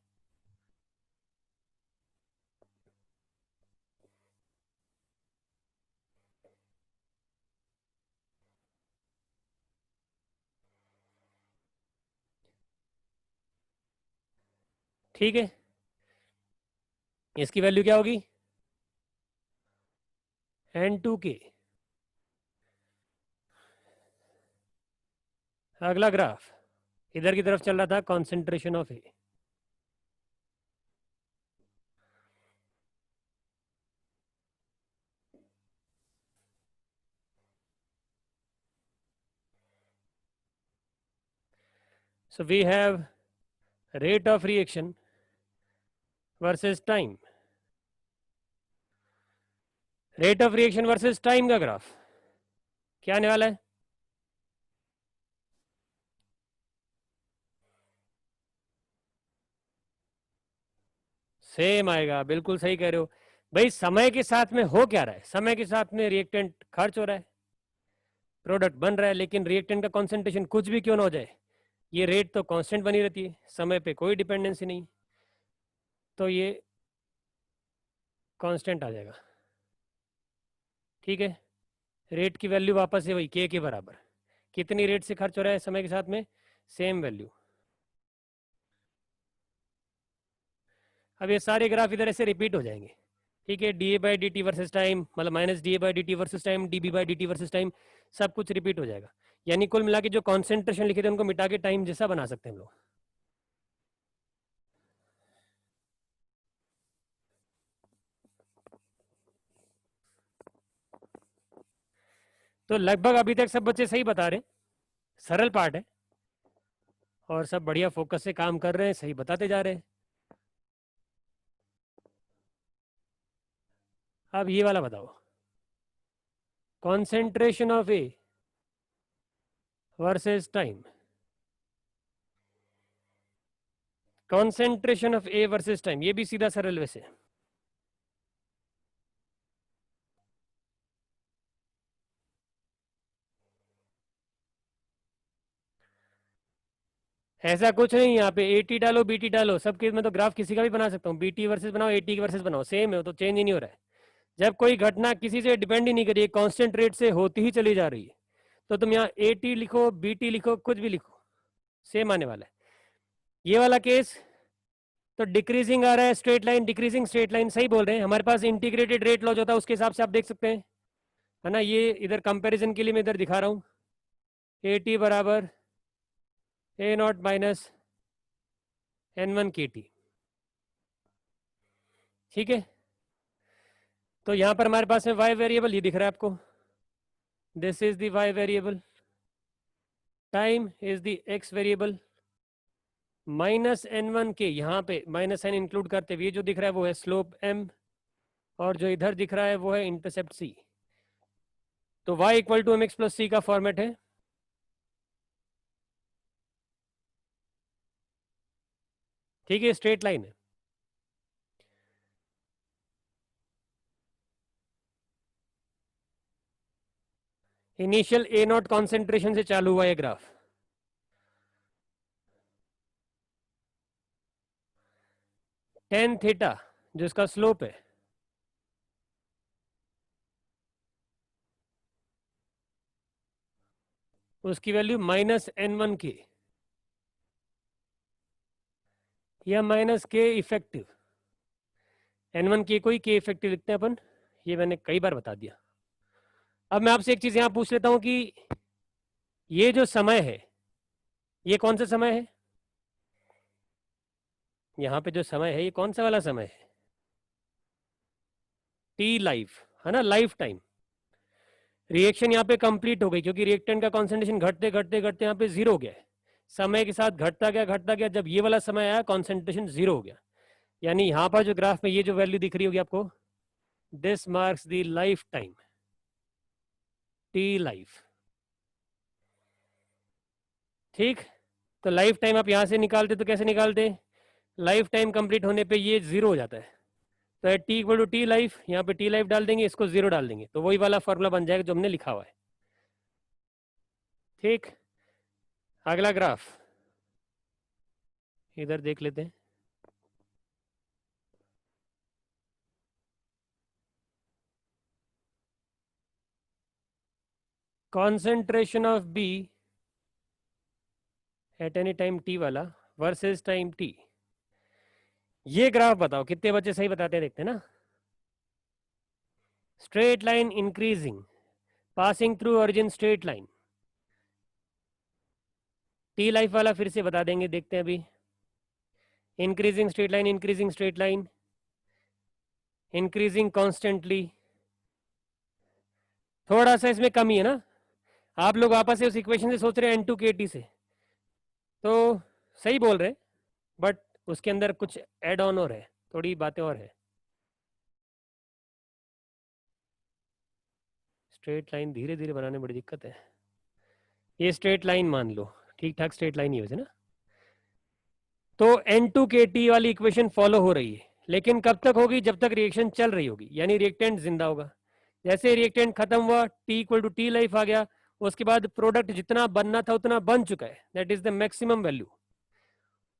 ठीक है, इसकी वैल्यू क्या होगी, n2k। अगला ग्राफ इधर की तरफ चल रहा था, concentration of A. So we have rate of reaction versus time, rate of reaction versus time का ग्राफ क्या आने वाला है? सेम आएगा, बिल्कुल सही कह रहे हो। भाई समय के साथ में हो क्या रहा है, समय के साथ में रिएक्टेंट खर्च हो रहा है, प्रोडक्ट बन रहा है, लेकिन रिएक्टेंट का कॉन्सेंट्रेशन कुछ भी क्यों ना हो जाए, ये रेट तो कांस्टेंट बनी रहती है, समय पे कोई डिपेंडेंसी नहीं, तो ये कांस्टेंट आ जाएगा। ठीक है, रेट की वैल्यू वापस से वही के बराबर, कितनी रेट से खर्च हो रहा है समय के साथ में, सेम वैल्यू। अब ये सारे ग्राफ इधर ऐसे रिपीट हो जाएंगे। ठीक है, D A by D T versus time, मतलब minus D A by D T versus time, D B by D T versus time, सब कुछ रिपीट हो जाएगा। यानी कुल मिला के जो कॉन्सेंट्रेशन लिखे थे उनको मिटा के टाइम जैसा बना सकते हैं हम लोग। तो लगभग अभी तक सब बच्चे सही बता रहे हैं, सरल पार्ट है और सब बढ़िया फोकस से काम कर रहे हैं, सही बताते जा रहे हैं। अब ये वाला बताओ, concentration of A versus time. Concentration of A versus time, ये भी सीधा सरल वैसे। ऐसा कुछ नहीं यहाँ पे, एटी डालो बीटी डालो, सबके में तो ग्राफ किसी का भी बना सकता हूँ, बीटी वर्सेस बनाओ एटी वर्सेस बनाओ, सेम है, तो चेंज ही नहीं हो रहा है। जब कोई घटना किसी से डिपेंड ही नहीं करी, कांस्टेंट रेट से होती ही चली जा रही है, तो तुम यहाँ एटी लिखो बीटी लिखो कुछ भी लिखो, सेम आने वाला है। ये वाला केस तो डिक्रीजिंग आ रहा है, straight line decreasing straight line, सही बोल रहे हैं। हमारे पास इंटीग्रेटेड रेट लॉ जो होता है उसके हिसाब से आप देख सकते हैं, है ना। ये इधर कंपैरिजन के लिए मैं इधर दिखा रहा हूँ, एटी बराबर ए नॉट माइनस N1 KT, ठीक है। तो यहां पर हमारे पास में y वेरिएबल, ये दिख रहा है आपको, this is the y variable, time is the x variable, minus N1 K, यहाँ पे माइनस n इंक्लूड करते हुए जो दिख रहा है वो है स्लोप m, और जो इधर दिख रहा है वो है इंटरसेप्ट c। तो y equal to mx plus c का फॉर्मेट है, ठीक है, स्ट्रेट लाइन है। इनिशियल ए नॉट कॉन्सेंट्रेशन से चालू हुआ ये ग्राफ, टेन थीटा जो इसका स्लोप है, उसकी वैल्यू माइनस N1 K या minus K effective, N1 K को ही K इफेक्टिव लिखते हैं अपन, ये मैंने कई बार बता दिया। अब मैं आपसे एक चीज यहां पूछ लेता हूं कि ये जो समय है ये कौन सा समय है, यहाँ पे जो समय है ये कौन सा वाला समय है, टी लाइफ, है ना, लाइफ टाइम। रिएक्शन यहाँ पे कंप्लीट हो गई क्योंकि रिएक्टेंट का कॉन्सेंट्रेशन घटते घटते घटते यहाँ पे जीरो हो गया है, समय के साथ घटता गया, जब ये वाला समय आया कॉन्सेंट्रेशन जीरो हो गया। यानी यहाँ पर जो ग्राफ में ये जो वैल्यू दिख रही होगी आपको, this marks the life time, tea life, ठीक। तो लाइफ टाइम आप यहां से निकालते तो कैसे निकालते, लाइफ टाइम कंप्लीट होने पे ये जीरो हो जाता है, तो at T equal to T life, यहाँ पे टी लाइफ डाल देंगे, इसको जीरो डाल देंगे, तो वही वाला फॉर्मूला बन जाएगा जो हमने लिखा हुआ है, ठीक। अगला ग्राफ इधर देख लेते हैं, concentration of B at any time T वाला वर्सेस टाइम टी। ये ग्राफ बताओ कितने बच्चे सही बताते हैं, देखते हैं ना। Straight line increasing, passing through origin straight line, T life वाला फिर से बता देंगे, देखते हैं अभी। Increasing straight line, increasing straight line, increasing constantly, थोड़ा सा इसमें कमी है ना, आप लोग वापस से उस इक्वेशन से सोच रहे हैं N2 KT से, तो सही बोल रहे हैं, बट उसके अंदर कुछ एड ऑन और है, थोड़ी बातें और है। स्ट्रेट लाइन धीरे धीरे बनाने में बड़ी दिक्कत है, ये स्ट्रेट लाइन मान लो, ठीक ठाक स्ट्रेट लाइन ही वैसे ना। तो N2 KT वाली इक्वेशन फॉलो हो रही है, लेकिन कब तक होगी, जब तक रिएक्शन चल रही होगी, यानी रिएक्टेंट जिंदा होगा। जैसे रिएक्टेंट खत्म हुआ, T equal to T life आ गया, उसके बाद प्रोडक्ट जितना बनना था उतना बन चुका है, that is the maximum value.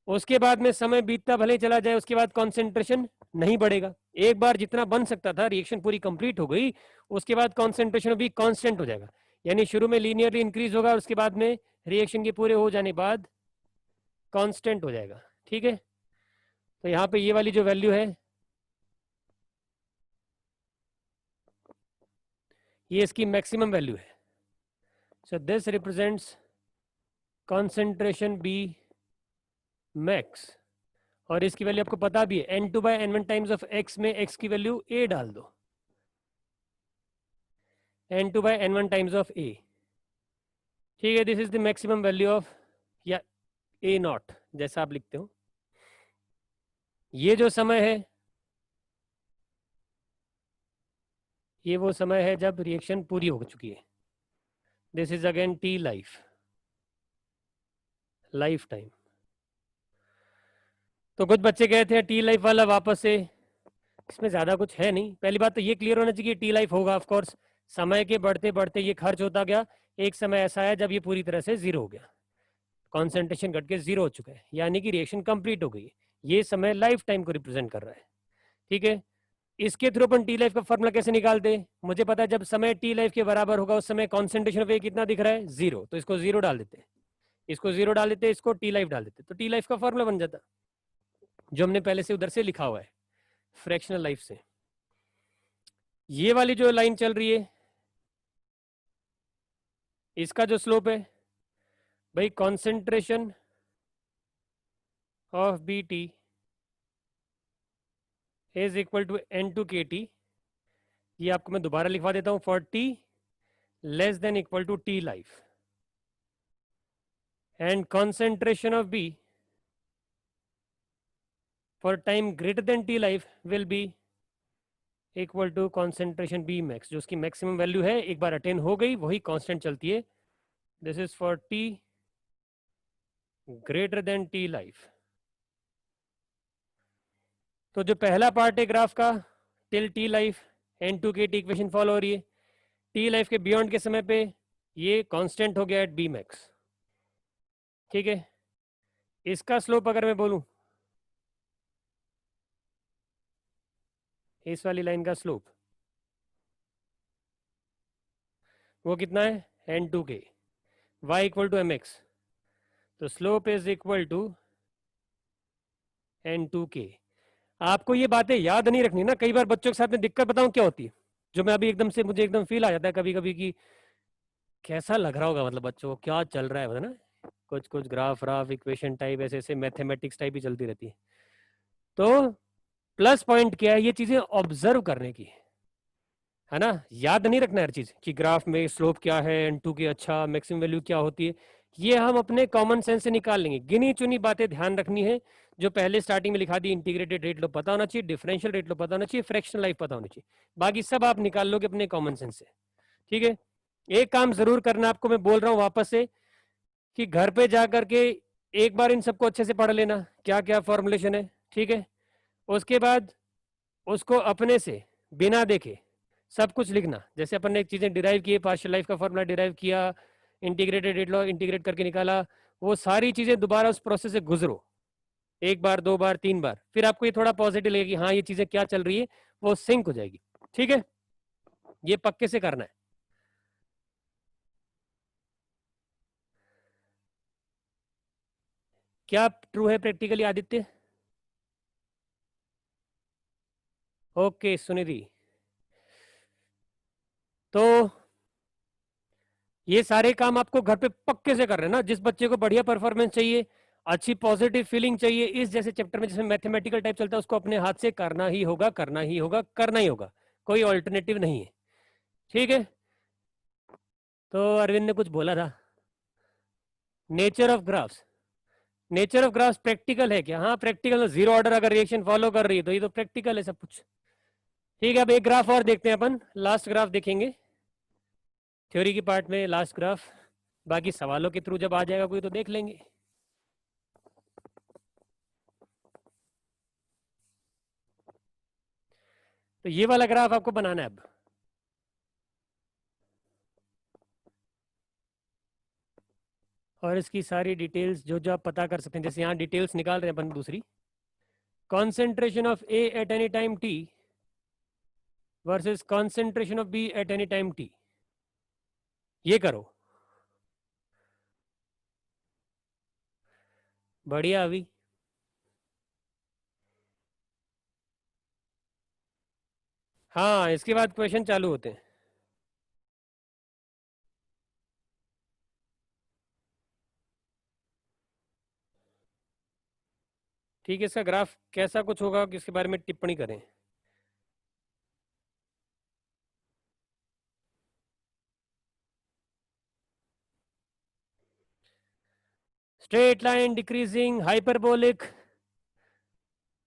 उसके बाद में समय बीतता भले चला जाए, उसके बाद कॉन्सेंट्रेशन नहीं बढ़ेगा, एक बार जितना बन सकता था, रिएक्शन पूरी कंप्लीट हो गई, उसके बाद कॉन्सेंट्रेशन भी कांस्टेंट हो जाएगा, यानी शुरू में लीनियरली इंक्रीज होगा, उसके बाद में रिएक्शन के पूरे हो जाने बाद कांस्टेंट हो जाएगा, ठीक है। तो यहाँ पे ये वाली जो वैल्यू है ये इसकी मैक्सिमम वैल्यू है, so this represents concentration B max, और इसकी वैल्यू आपको पता भी है, N2/N1 टाइम्स ऑफ x में x की वैल्यू a डाल दो, n2 by n1 times of a। ठीक है, this is the maximum value of या a नॉट, जैसा आप लिखते हो। ये जो समय है ये वो समय है जब रिएक्शन पूरी हो चुकी है। This is again tea life, life time. तो कुछ बच्चे गए थे टी लाइफ वाला वापस से, इसमें ज्यादा कुछ है नहीं। पहली बात तो ये क्लियर होना चाहिए टी लाइफ होगा ऑफ कोर्स, समय के बढ़ते बढ़ते ये खर्च होता गया। एक समय ऐसा है जब ये पूरी तरह से जीरो हो गया, कॉन्सेंट्रेशन घट के जीरो हो चुका है, यानी कि रिएक्शन कंप्लीट हो गई। ये समय लाइफ टाइम को रिप्रेजेंट कर रहा है। ठीक है, इसके थ्रू अपन टी लाइफ का फॉर्मूला कैसे निकालते हैं? मुझे पता है जब समय टी लाइफ के बराबर होगा उस समय कॉन्सेंट्रेशन ऑफ ए कितना दिख रहा है? जीरो। तो इसको जीरो डाल देते हैं, इसको जीरो डाल देते हैं, इसको टी लाइफ डाल देते हैं, तो टी लाइफ का फॉर्मूला बन जाता जो हमने पहले से उधर से लिखा हुआ है फ्रैक्शनल लाइफ से। ये वाली जो लाइन चल रही है इसका जो स्लोप है भाई, concentration of B T is equal to n2 kT। ये आपको मैं दोबारा लिखवा देता हूं, for T less than equal to T life, and concentration of B for time greater than T life will be equal to concentration B max, जो उसकी maximum value है, एक बार अटेन हो गई वही कांस्टेंट चलती है। This is for T greater than T life. तो जो पहला पार्ट है ग्राफ का टिल टी लाइफ, n2 की टी इक्वेशन फॉलो हो रही है। टी लाइफ के बियॉन्ड के समय पे ये कांस्टेंट हो गया एट बी मैक्स। ठीक है, इसका स्लोप अगर मैं बोलूं, इस वाली लाइन का स्लोप वो कितना है? n2k, y equal to mx, तो slope is equal to n2k। आपको ये बातें याद नहीं रखनी ना, कई बार बच्चों के साथ में दिक्कत बताऊं क्या होती है, जो मैं अभी एकदम से मुझे एकदम फील आ जाता है कभी कभी कि कैसा लग रहा होगा, मतलब बच्चों को क्या चल रहा है, ना कुछ कुछ ग्राफ व्राफ इक्वेशन टाइप ऐसे ऐसे मैथमेटिक्स टाइप ही चलती रहती है। तो प्लस पॉइंट क्या है, ये चीजें ऑब्जर्व करने की है ना, याद नहीं रखना हर चीज कि ग्राफ में स्लोप क्या है, n2 की अच्छा मैक्सिमम वैल्यू क्या होती है, ये हम अपने कॉमन सेंस से निकाल लेंगे। गिनी चुनी बातें ध्यान रखनी है, जो पहले स्टार्टिंग में लिखा दी, इंटीग्रेटेड रेट लो पता होना चाहिए, डिफरेंशियल रेट लो पता होना चाहिए, फ्रैक्शनल लाइफ पता होनी चाहिए, बाकी सब आप निकाल लोगे अपने कॉमन सेंस से। ठीक है, एक काम जरूर करना आपको, मैं बोल रहा हूँ वापस से, कि घर पे जा करके एक बार इन सबको अच्छे से पढ़ लेना क्या क्या फॉर्मुलेशन है। ठीक है, उसके बाद उसको अपने से बिना देखे सब कुछ लिखना, जैसे अपन ने एक चीजें डिराइव की, पार्शियल लाइफ का फॉर्मूला डिराइव किया, इंटीग्रेटेड रेट लॉ इंटीग्रेट करके निकाला, वो सारी चीजें दोबारा उस प्रोसेस से गुजरो, एक बार दो बार तीन बार, फिर आपको ये थोड़ा पॉजिटिव लगेगा कि हाँ ये चीजें क्या चल रही है, वो सिंक हो जाएगी। ठीक है, ये पक्के से करना है। क्या ट्रू है प्रैक्टिकली आदित्य? ओके सुनिधि, तो ये सारे काम आपको घर पे पक्के से कर रहे हैं ना। जिस बच्चे को बढ़िया परफॉर्मेंस चाहिए, अच्छी पॉजिटिव फीलिंग चाहिए, इस जैसे चैप्टर में जिसमें मैथमेटिकल टाइप चलता है, उसको अपने हाथ से करना ही होगा, करना ही होगा, करना ही होगा, कोई ऑल्टरनेटिव नहीं है। ठीक है, तो अरविंद ने कुछ बोला था, nature of graphs, nature of graphs practical है क्या? हाँ प्रैक्टिकल, जीरो ऑर्डर अगर रिएक्शन फॉलो कर रही है तो ये तो प्रैक्टिकल है सब कुछ। ठीक है, अब एक ग्राफ और देखते हैं अपन, लास्ट ग्राफ देखेंगे थ्योरी की पार्ट में, लास्ट ग्राफ, बाकी सवालों के थ्रू जब आ जाएगा कोई तो देख लेंगे। तो ये वाला ग्राफ आपको बनाना है अब, और इसकी सारी डिटेल्स जो जो आप पता कर सकते हैं, जैसे यहाँ डिटेल्स निकाल रहे हैं अपन दूसरी, concentration of A at any time T versus concentration of B at any time T, ये करो। बढ़िया अभी, हाँ इसके बाद क्वेश्चन चालू होते हैं। ठीक है, इसका ग्राफ कैसा कुछ होगा किसके बारे में टिप्पणी करें। Straight line, decreasing, hyperbolic,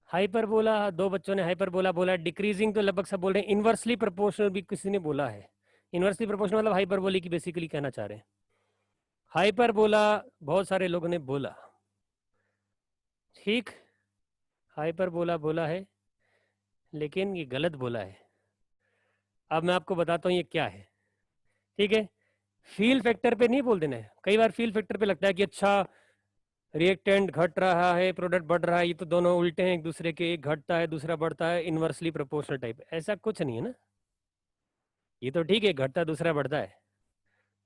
hyperbola, दो बच्चों ने हाइपरबोला बोला, डिक्रीजिंग तो लगभग सब बोल रहे हैं, इनवर्सली प्रोपोर्शनल भी किसी ने बोला है। इनवर्सली प्रोपोर्शनल मतलब हाइपरबोलिक की बेसिकली कहना चाह रहे हैं। हाइपरबोला बहुत सारे लोगों ने बोला, ठीक, हाइपरबोला बोला है, लेकिन ये गलत बोला है। अब मैं आपको बताता हूँ ये क्या है, ठीक है। फील फैक्टर पे नहीं बोल देना है। कई बार फील फैक्टर पे लगता है कि अच्छा रिएक्टेंट घट रहा है, प्रोडक्ट बढ़ रहा है, ये तो दोनों उल्टे हैं एक दूसरे के, एक घटता है दूसरा बढ़ता है, इनवर्सली प्रोपोर्शनल टाइप। ऐसा कुछ नहीं है ना, ये तो ठीक है घटता दूसरा बढ़ता है,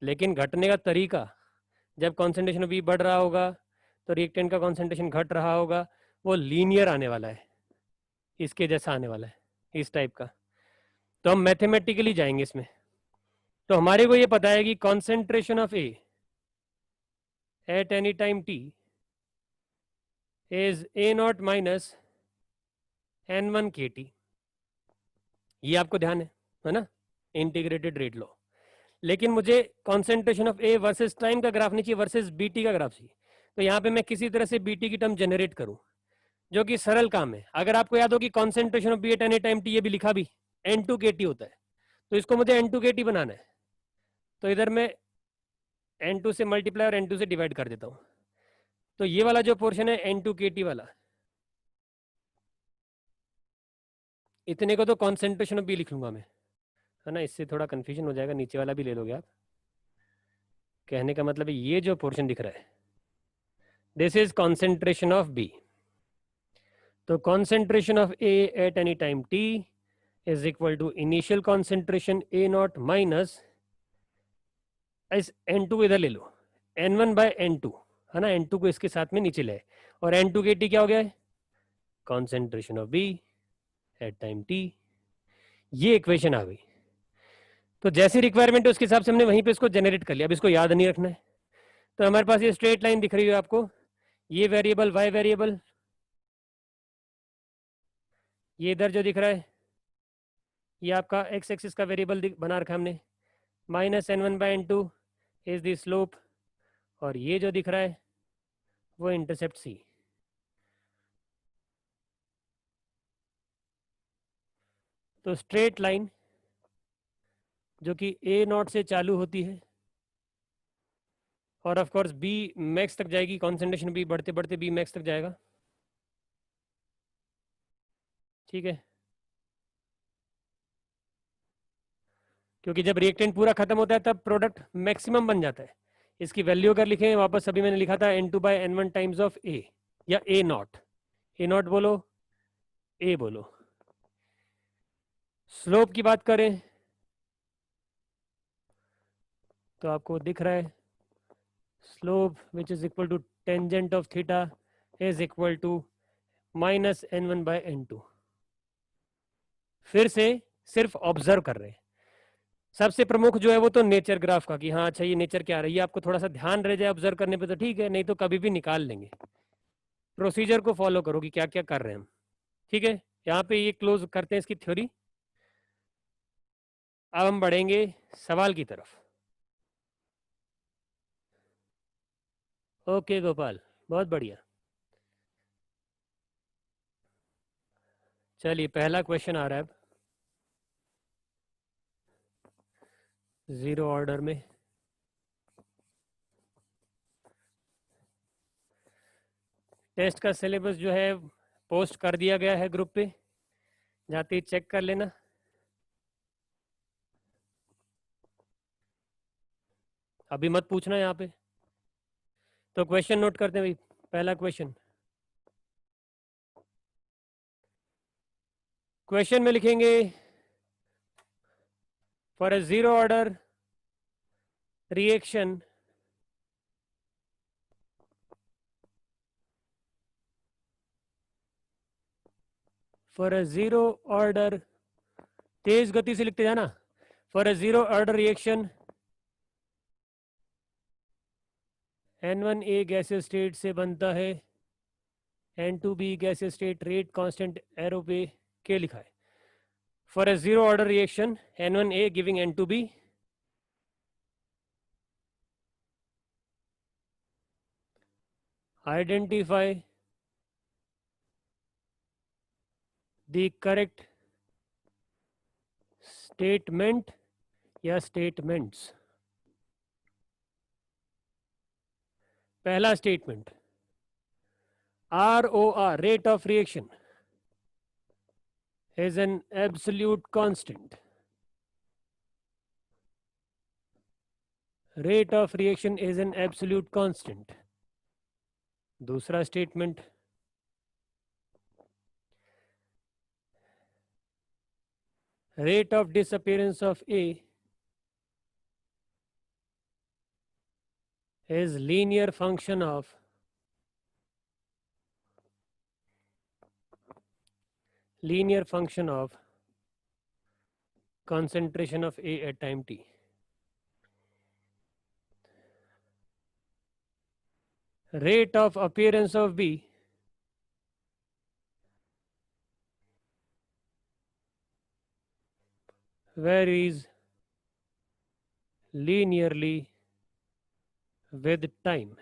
लेकिन घटने का तरीका, जब कॉन्सेंट्रेशन बी बढ़ रहा होगा तो रिएक्टेंट का कॉन्सेंट्रेशन घट रहा होगा, वो लीनियर आने वाला है, इसके जैसा आने वाला है, इस टाइप का। तो हम मैथमेटिकली जाएंगे इसमें। तो हमारे को ये पता है कि concentration of A at any time T is a naught minus n1 kT। ये आपको ध्यान है ना, इंटीग्रेटेड रेट लॉ। लेकिन मुझे concentration of A versus time का ग्राफ नहीं चाहिए, वर्सेस बीटी का ग्राफ चाहिए। तो यहाँ पे मैं किसी तरह से बीटी की टर्म जनरेट करूं, जो कि सरल काम है। अगर आपको याद हो कि concentration of B at any time T, ये भी लिखा भी n2 kT होता है, तो इसको मुझे n2 kT बनाना है। तो इधर मैं n2 से मल्टीप्लाई और n2 से डिवाइड कर देता हूँ। तो ये वाला जो पोर्शन है n2 kT वाला, इतने को तो कॉन्सेंट्रेशन ऑफ बी लिख लूंगा मैं, है ना। इससे थोड़ा कंफ्यूजन हो जाएगा, नीचे वाला भी ले लोगे आप। कहने का मतलब है ये जो पोर्शन दिख रहा है, this is concentration of B. तो concentration of A at any time T is equal to initial concentration A naught minus इस n2 इधर ले लो, n1 बाय n2, है ना। n2 को इसके साथ में नीचे ले, और n2 के टी क्या हो गया है, concentration of B at time T. ये इक्वेशन आ गई। तो जैसी रिक्वायरमेंट है उसके हिसाब से हमने वहीं पे इसको जनरेट कर लिया। अब इसको याद नहीं रखना है। तो हमारे पास ये स्ट्रेट लाइन दिख रही है आपको, ये वेरिएबल y वेरिएबल, ये इधर जो दिख रहा है ये आपका x एक्सिस का वेरिएबल बना रखा है हमने, minus n1 by n2 is the slope, और ये जो दिख रहा है वो इंटरसेप्ट c। तो स्ट्रेट लाइन जो कि a नॉट से चालू होती है और ऑफ कोर्स b मैक्स तक जाएगी, कॉन्सेंट्रेशन b बढ़ते बढ़ते b मैक्स तक जाएगा, ठीक है। क्योंकि जब रिएक्टेंट पूरा खत्म होता है तब प्रोडक्ट मैक्सिमम बन जाता है। इसकी वैल्यू अगर लिखें वापस, अभी मैंने लिखा था n2 by n1 times of a, या a नॉट, a नॉट बोलो a बोलो। स्लोप की बात करें तो आपको दिख रहा है slope which is equal to tangent of theta is equal to minus n1 by n2। फिर से सिर्फ ऑब्जर्व कर रहे हैं। सबसे प्रमुख जो है वो तो नेचर ग्राफ का, कि हाँ अच्छा ये नेचर क्या रही है, आपको थोड़ा सा ध्यान रह जाए ऑब्जर्व करने पे तो ठीक है, नहीं तो कभी भी निकाल लेंगे। प्रोसीजर को फॉलो करो कि क्या क्या कर रहे हैं हम, ठीक है। यहाँ पे ये क्लोज करते हैं इसकी थ्योरी। अब हम बढ़ेंगे सवाल की तरफ। ओके गोपाल, बहुत बढ़िया। चलिए पहला क्वेश्चन आ रहा है अब, जीरो ऑर्डर में। टेस्ट का सिलेबस जो है पोस्ट कर दिया गया है ग्रुप पे, जाते ही चेक कर लेना। अभी मत पूछना यहाँ पे। तो क्वेश्चन नोट करते हैं भाई। पहला क्वेश्चन, क्वेश्चन में लिखेंगे for a zero order reaction for a zero order, तेज गति से लिखते जाना, for a zero order reaction N1A गैसीय स्टेट से बनता है N2B गैसीय स्टेट, रेट कांस्टेंट एरो पे के लिखा है। For a zero order reaction N1A giving N2B, identify the correct statement या स्टेटमेंट्स। पहला statement, ROR rate of reaction is an absolute constant. Rate of reaction is an absolute constant. दूसरा statement, rate of disappearance of A is linear function of concentration of A at time t. Rate of appearance of B varies linearly with time.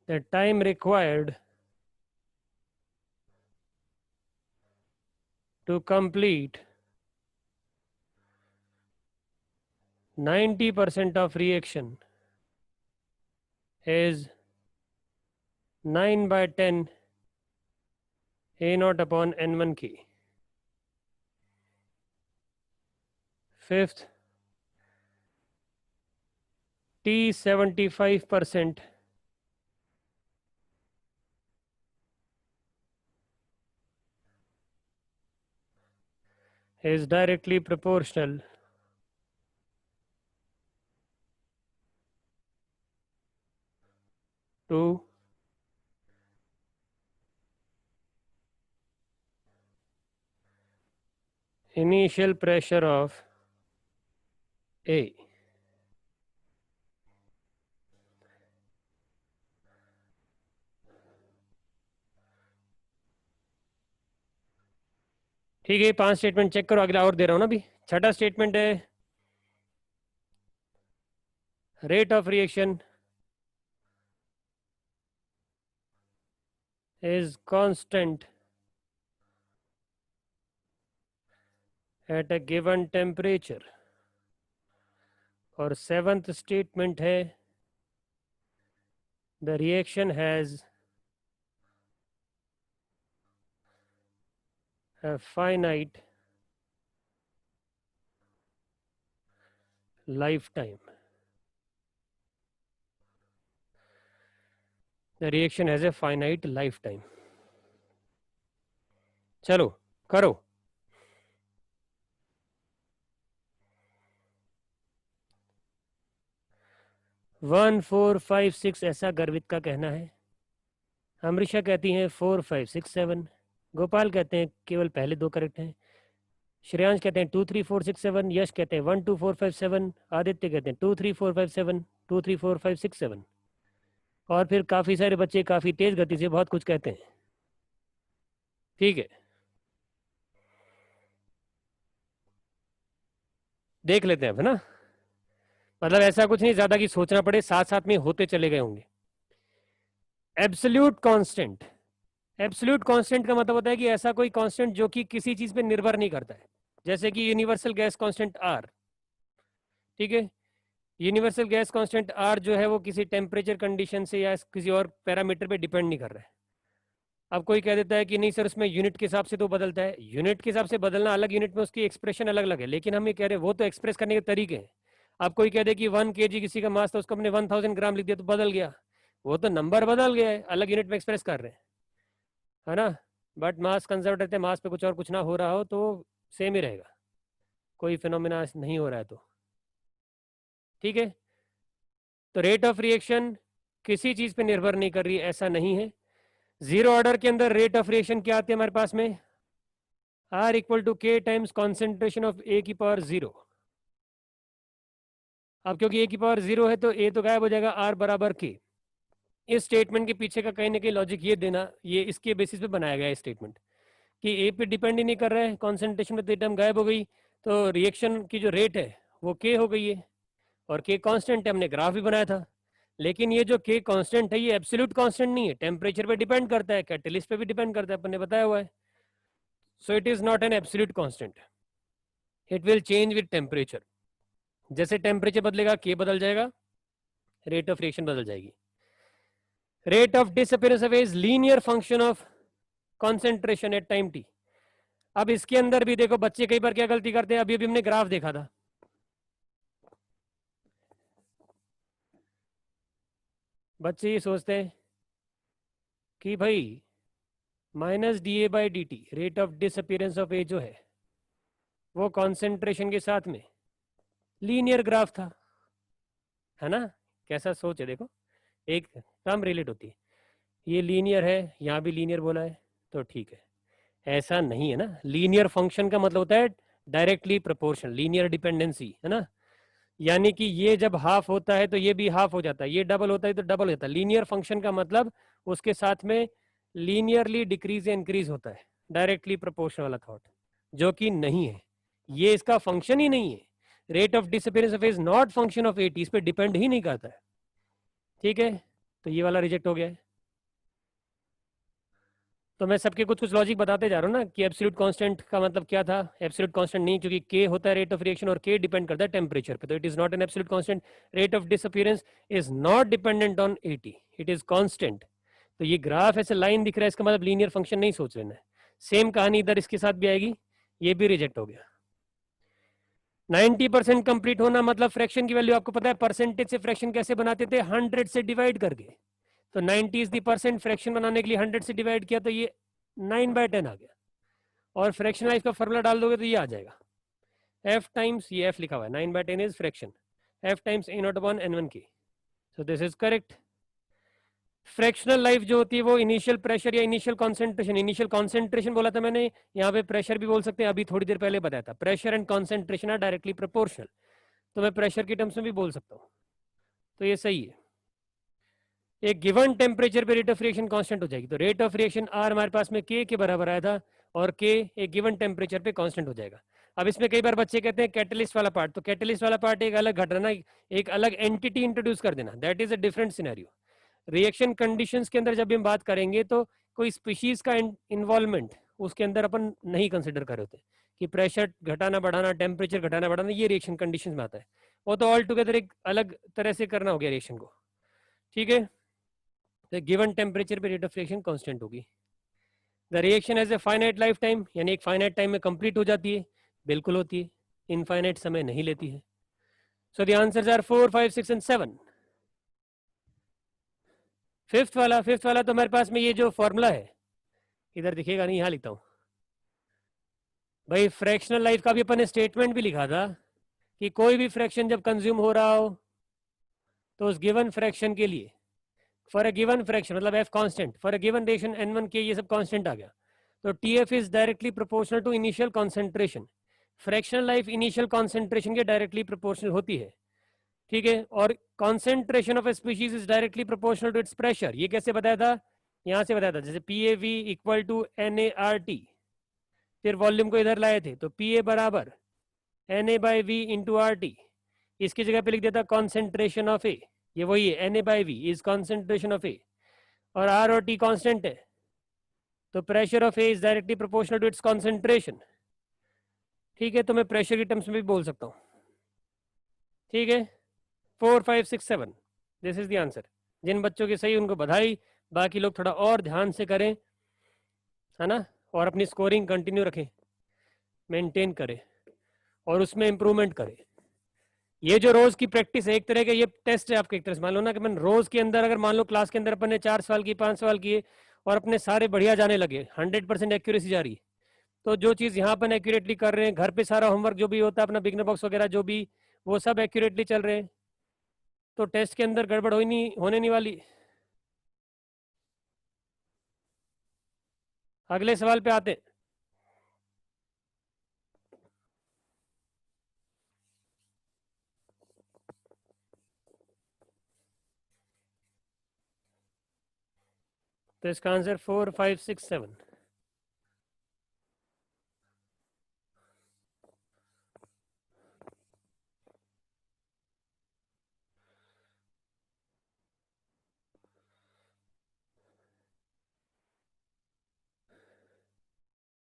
The time required to complete 90% of reaction is 9/10 A0 upon N1K. Fifth, T 75% is directly proportional to initial pressure of A. ठीक है, 5 statement check करो, अगला और दे रहा हूं ना अभी। छठा स्टेटमेंट है, rate of reaction is constant at a given temperature. और 7th स्टेटमेंट है, the reaction has a finite lifetime. The reaction has a finite lifetime. चलो करो। वन 4 5 6 ऐसा गर्वित का कहना है। अमृषा कहती हैं 4 5 6 7। गोपाल कहते हैं केवल पहले 2 करेक्ट हैं। श्रेयांश कहते हैं 2 3 4 6 7। यश कहते हैं 1 2 4 5 7। आदित्य कहते हैं 2 3 4 5 7 2 3 4 5 6 7। और फिर काफी सारे बच्चे काफी तेज गति से बहुत कुछ कहते हैं। ठीक है, देख लेते हैं अब, है ना। मतलब ऐसा कुछ नहीं ज्यादा कि सोचना पड़े, साथ साथ में होते चले गए होंगे। एब्सोल्यूट कांस्टेंट, एब्सोल्यूट कांस्टेंट का मतलब होता है कि ऐसा कोई कांस्टेंट जो कि किसी चीज पे निर्भर नहीं करता है, जैसे कि यूनिवर्सल गैस कांस्टेंट R। ठीक है, यूनिवर्सल गैस कांस्टेंट R जो है वो किसी टेम्परेचर कंडीशन से या किसी और पैरामीटर पे डिपेंड नहीं कर रहा है। अब कोई कह देता है कि नहीं सर उसमें यूनिट के हिसाब से तो बदलता है। यूनिट के हिसाब से बदलना अलग, यूनिट में उसकी एक्सप्रेशन अलग अलग है, लेकिन हम ये कह रहे हैं वो तो एक्सप्रेस करने के तरीके हैं। अब कोई कह दे कि 1 kg किसी का मास था, उसको हमने 1000 ग्राम लिख दिया तो बदल गया, वो तो नंबर बदल गया है, अलग यूनिट में एक्सप्रेस कर रहे हैं, है ना। बट मास कंजर्व रहते हैं, मास पे कुछ और कुछ ना हो रहा हो तो सेम ही रहेगा, कोई फिनोमिना नहीं हो रहा है तो। ठीक है, तो रेट ऑफ रिएक्शन किसी चीज पे निर्भर नहीं कर रही है, ऐसा नहीं है। जीरो ऑर्डर के अंदर रेट ऑफ रिएक्शन क्या आती है हमारे पास में, R equal to K times concentration of A की पावर 0। अब क्योंकि A की पावर 0 है तो A तो गायब हो जाएगा, R बराबर K। इस स्टेटमेंट के पीछे का कहीं ना कहीं लॉजिक ये देना, ये इसके बेसिस पे बनाया गया है स्टेटमेंट कि ए पे डिपेंड ही नहीं कर रहा है, कॉन्सेंट्रेशन में तो टर्म गायब हो गई, तो रिएक्शन की जो रेट है वो के हो गई है, और के कांस्टेंट है, हमने ग्राफ भी बनाया था। लेकिन ये जो के कांस्टेंट है ये एब्सोल्यूट कांस्टेंट नहीं है, टेम्परेचर पे डिपेंड करता है, कैटलिस्ट पे भी डिपेंड करता है, अपन ने बताया हुआ है। So it is not an absolute constant, it will change with temperature. जैसे टेम्परेचर बदलेगा के बदल जाएगा, रेट ऑफ रिएक्शन बदल जाएगी। Rate of disappearance of is linear function of concentration eight time T. अब इसके अंदर भी देखो बच्चे कई बार क्या गलती करते हैं, अभी अभी हमने ग्राफ देखा था, बच्चे ये सोचते हैं कि भाई minus D A by D T, rate of disappearance of A जो है वो कॉन्सेंट्रेशन के साथ में लीनियर ग्राफ था, है ना। कैसा सोच है देखो, एक टर्म रिलेट होती है, ये लीनियर है, यहाँ भी लीनियर बोला है, तो ठीक है। ऐसा नहीं है ना, लीनियर फंक्शन का मतलब होता है डायरेक्टली प्रोपोर्शनल, लीनियर डिपेंडेंसी, है ना। यानी कि ये जब हाफ होता है तो ये भी हाफ हो जाता है, ये डबल होता है तो डबल होता है। लीनियर फंक्शन का मतलब उसके साथ में लीनियरली डिक्रीज या इंक्रीज होता है, डायरेक्टली प्रोपोर्शनल वाला थॉट, जो कि नहीं है, ये इसका फंक्शन ही नहीं है। Rate of disappearance of is not function of eighty, इस पे डिपेंड ही नहीं करता है, ठीक है। तो ये वाला रिजेक्ट हो गया है। तो मैं सबके कुछ कुछ लॉजिक बताते जा रहा हूँ ना कि एब्सोल्यूट कांस्टेंट का मतलब क्या था। एब्सोल्यूट कांस्टेंट नहीं, क्योंकि के होता है रेट ऑफ रिएक्शन और के डिपेंड करता है टेम्परेचर पे, तो it is not an absolute constant. Rate of disappearance is not dependent on eighty, it is constant. तो ये ग्राफ ऐसे लाइन दिख रहा है, इसका मतलब लीनियर फंक्शन नहीं सोच लेना है। सेम कहानी इधर इसके साथ भी आएगी, ये भी रिजेक्ट हो गया। 90% कंप्लीट होना मतलब फ्रैक्शन की वैल्यू आपको पता है, परसेंटेज से फ्रैक्शन कैसे बनाते थे, 100 से डिवाइड करके। तो 90 इज द परसेंट, फ्रैक्शन बनाने के लिए 100 से डिवाइड किया तो ये 9/10 आ गया, और फ्रैक्शनलाइज का फॉर्मूला डाल दोगे तो ये आ जाएगा, एफ टाइम्स, ये एफ लिखा हुआ है, 9/10 is fraction, F times A not upon n1 के। सो this is correct. Fractional life जो होती है वो इनिशियल प्रेशर या इनिशियल कॉन्सेंट्रेशन बोला था मैंने, यहाँ पे प्रेशर भी बोल सकते हैं, अभी थोड़ी देर पहले बताया था, pressure and concentration are directly proportional, तो मैं प्रेशर की टर्म्स में भी बोल सकता हूँ, तो ये सही है। एक गिवन टेम्परेचर पे रेट ऑफ रिएक्शन कांस्टेंट हो जाएगी, तो रेट ऑफ रिएक्शन आर हमारे पास में के बराबर आया था, और के एक गिवन टेम्परेचर पे कांस्टेंट हो जाएगा। अब इसमें कई बार बच्चे कहते हैं कैटलिस्ट वाला पार्ट, तो कैटलिस्ट वाला पार्ट एक अलग घटना, एक अलग एंटिटी इंट्रोड्यूस कर देना, that is a different scenario. Reaction conditions के अंदर जब भी हम बात करेंगे तो कोई स्पीशीज का इन्वॉल्वमेंट उसके अंदर अपन नहीं कंसिडर कर रहे होते, कि प्रेशर घटाना बढ़ाना, टेम्परेचर घटाना बढ़ाना, ये रिएक्शन कंडीशंस में आता है, वो तो ऑल टुगेदर एक अलग तरह से करना हो गया रिएक्शन को, ठीक है। तो गिवन टेम्परेचर पे रेट ऑफ रिएक्शन कांस्टेंट होगी। The reaction has a finite life time, यानी एक फाइनाइट टाइम में कंप्लीट हो जाती है, बिल्कुल होती है, इनफाइनाइट समय नहीं लेती है। So the answers are 4, 5, 6 and 7। Fifth वाला तो मेरे पास में ये जो फॉर्मूला है, इधर दिखेगा नहीं, यहाँ लिखता हूँ भाई, फ्रैक्शनल लाइफ का भी अपन ने स्टेटमेंट भी लिखा था कि कोई भी फ्रैक्शन जब कंज्यूम हो रहा हो तो उस गिवन फ्रैक्शन के लिए, फॉर अ गिवन फ्रैक्शन मतलब F constant, for a given reaction n1 के, ये सब कांस्टेंट आ गया, तो TF is directly proportional to initial concentration. Fractional life initial concentration के डायरेक्टली प्रोपोर्शनल होती है, ठीक है। और concentration of species is directly proportional to its pressure, ये कैसे बताया था, यहाँ से बताया था, जैसे PAV इक्वल टू NART, फिर वॉल्यूम को इधर लाए थे, तो PA बराबर NA/V इंटू RT, इसकी जगह पे लिख देता कॉन्सेंट्रेशन ऑफ ए, ये वही है, NA/V इज कॉन्सेंट्रेशन ऑफ ए, और R और T कांस्टेंट है, तो pressure of A is directly proportional to its concentration, ठीक है। तो मैं प्रेशर की टर्म्स में भी बोल सकता हूँ, ठीक है। 4, 5, 6, 7, दिस इज द आंसर। जिन बच्चों की सही उनको बधाई, बाकी लोग थोड़ा और ध्यान से करें, है ना, और अपनी स्कोरिंग कंटिन्यू रखें, मेंटेन करें, और उसमें इंप्रूवमेंट करें। ये जो रोज की प्रैक्टिस है, एक तरह का ये टेस्ट है आपके, एक तरह से मान लो ना कि मैं रोज के अंदर, अगर मान लो क्लास के अंदर अपन ने 4 सवाल की, 5 सवाल किए, और अपने सारे बढ़िया जाने लगे, 100% एक्यूरेसी जा रही है, तो जो चीज यहाँ अपन एक्यूरेटली कर रहे हैं, घर पे सारा होमवर्क जो भी होता है अपना, बिगनर बॉक्स वगैरह जो भी, वो सब एक्यूरेटली चल रहे हैं, तो टेस्ट के अंदर गड़बड़ होने नहीं वाली। अगले सवाल पे आते हैं। तो इसका आंसर 4, 5, 6, 7।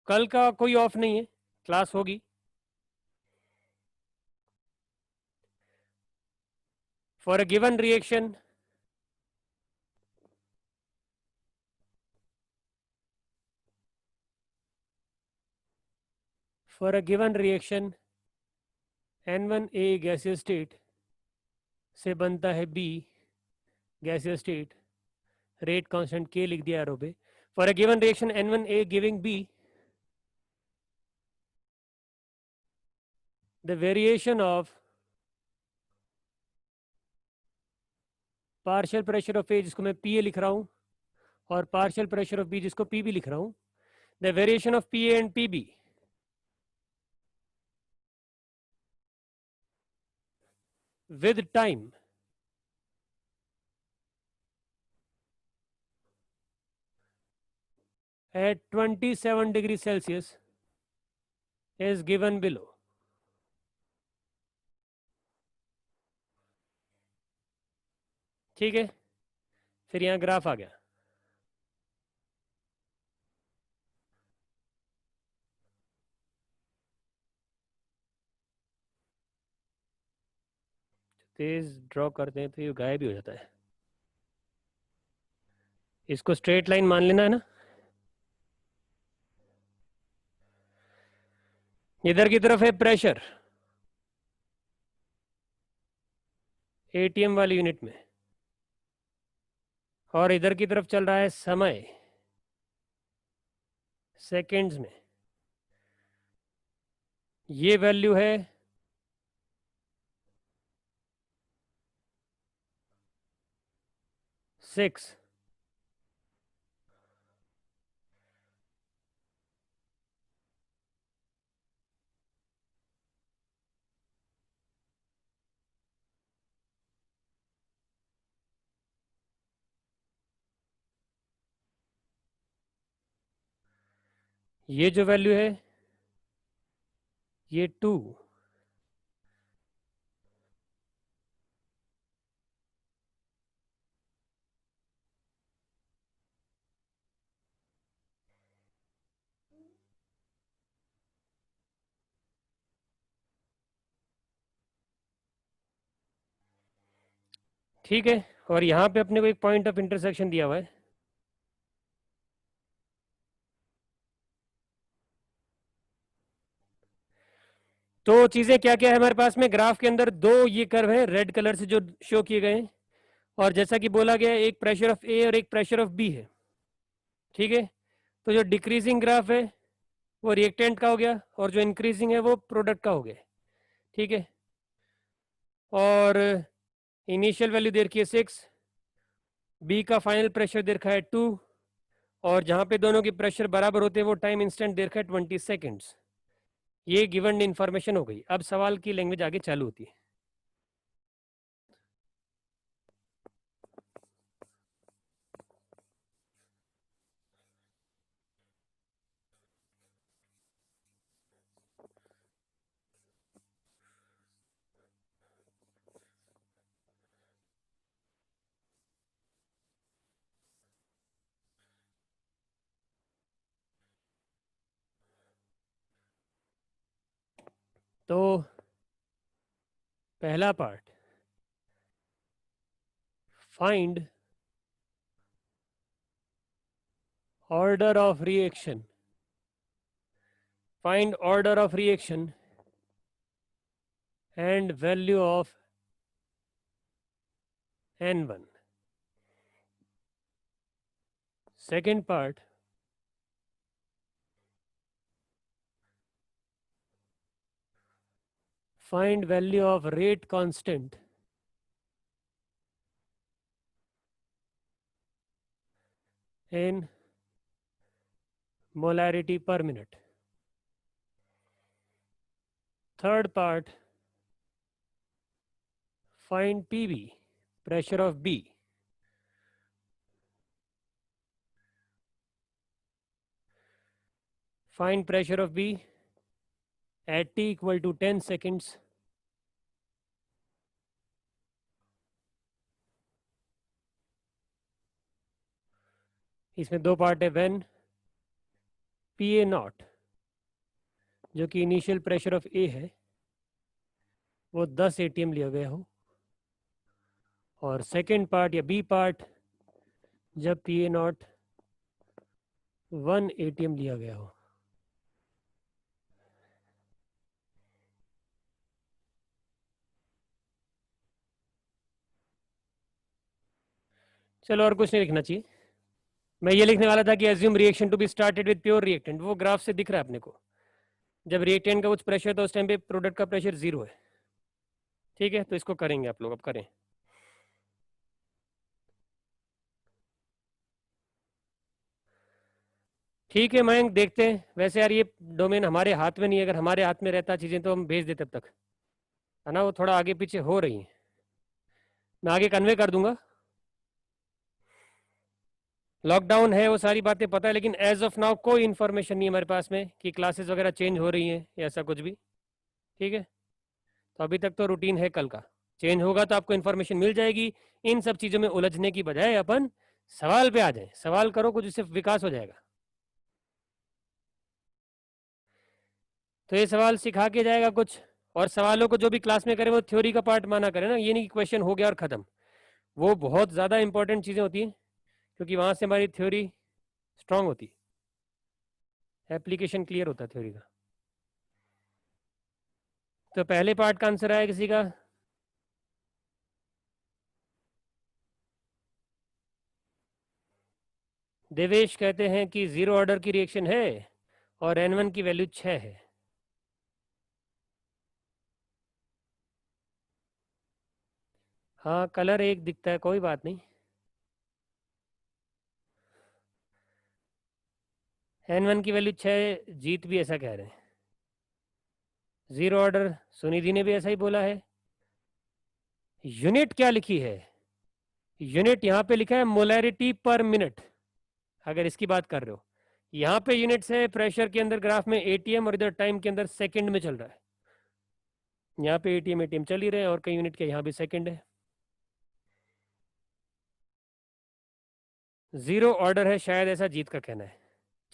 कल का कोई ऑफ नहीं है, क्लास होगी। For a given reaction N1A गैसीय स्टेट से बनता है B गैसीय स्टेट, रेट कांस्टेंट K लिख दिया एरो पे। For a given reaction N1A giving B, the variation of partial pressure of A जिसको मैं पी ए लिख रहा हूं, और पार्शियल प्रेशर ऑफ बी जिसको पी बी लिख रहा हूं, the variation of P A and P B with time at 27 degrees Celsius is given below. ठीक है, फिर यहां ग्राफ आ गया। तेज ड्रॉ करते हैं तो ये गायब भी हो जाता है। इसको स्ट्रेट लाइन मान लेना है ना। इधर की तरफ है प्रेशर एटीएम वाली यूनिट में, और इधर की तरफ चल रहा है समय सेकेंड्स में। ये वैल्यू है 6। ये जो वैल्यू है ये 2। ठीक है, और यहां पे अपने को एक पॉइंट ऑफ इंटरसेक्शन दिया हुआ है। तो चीजें क्या क्या है हमारे पास में ग्राफ के अंदर, दो ये कर्व है रेड कलर से जो शो किए गए हैं, और जैसा कि बोला गया एक प्रेशर ऑफ ए और एक प्रेशर ऑफ बी है। ठीक है, तो जो डिक्रीजिंग ग्राफ है वो रिएक्टेंट का हो गया, और जो इंक्रीजिंग है वो प्रोडक्ट का हो गया। ठीक है, और इनिशियल वैल्यू दे रखी है 6, बी का फाइनल प्रेशर दे रखा है 2, और जहां पे दोनों के प्रेशर बराबर होते हैं वो टाइम इंस्टेंट दे रखा है 20 सेकेंड्स। ये गिवन इंफॉर्मेशन हो गई। अब सवाल की लैंग्वेज आगे चालू होती है। तो पहला part, find order of reaction, find order of reaction and value of N1. Second part, find value of rate constant in molarity per minute. Third part, find PB, pressure of B. Find pressure of B at t equal to 10 seconds. इसमें दो part है, when PA naught जो कि initial pressure of ए है वो 10 ATM लिया गया हो, और सेकेंड पार्ट या बी पार्ट जब पी ए नॉट 1 ATM लिया गया हो। चलो और कुछ नहीं लिखना चाहिए। मैं ये लिखने वाला था कि assume reaction to be started with pure reactant. वो ग्राफ से दिख रहा है अपने को, जब रिएक्टेंट का कुछ प्रेशर था उस टाइम पे प्रोडक्ट का प्रेशर 0 है। ठीक है, तो इसको करेंगे आप लोग, अब करें। ठीक है मयंक, देखते हैं। वैसे यार ये डोमेन हमारे हाथ में नहीं है, अगर हमारे हाथ में रहता चीजें तो हम भेज देते अब तक, है ना। वो थोड़ा आगे पीछे हो रही है, मैं आगे कन्वे कर दूंगा। लॉकडाउन है, वो सारी बातें पता है, लेकिन एज ऑफ नाउ कोई इन्फॉर्मेशन नहीं है हमारे पास में कि क्लासेस वगैरह चेंज हो रही हैं या ऐसा कुछ भी। ठीक है, तो अभी तक तो रूटीन है, कल का चेंज होगा तो आपको इन्फॉर्मेशन मिल जाएगी। इन सब चीज़ों में उलझने की बजाय अपन सवाल पे आ जाए, सवाल करो, कुछ इससे विकास हो जाएगा। तो ये सवाल सिखा के जाएगा कुछ, और सवालों को जो भी क्लास में करें वो थ्योरी का पार्ट माना करें ना, ये नहीं कि क्वेश्चन हो गया और खत्म। वो बहुत ज़्यादा इंपॉर्टेंट चीज़ें होती हैं, क्योंकि वहाँ से हमारी थ्योरी स्ट्रांग होती है, एप्लीकेशन क्लियर होता है थ्योरी का। तो पहले पार्ट का आंसर आया किसी का? देवेश कहते हैं कि 0 ऑर्डर की रिएक्शन है और N1 की वैल्यू 6 है। हाँ, कलर एक दिखता है, कोई बात नहीं। N1 की वैल्यू 6, जीत भी ऐसा कह रहे हैं। 0 ऑर्डर सुनिधि ने भी ऐसा ही बोला है। यूनिट क्या लिखी है? यूनिट यहाँ पे लिखा है मोलैरिटी पर मिनट, अगर इसकी बात कर रहे हो। यहाँ पे यूनिट्स है प्रेशर के अंदर ग्राफ में ATM, और इधर टाइम के अंदर सेकंड में चल रहा है। यहाँ पे ATM चल ही रहे हैं, और कई यूनिट के यहाँ भी सेकंड है। 0 ऑर्डर है शायद, ऐसा जीत का कहना है।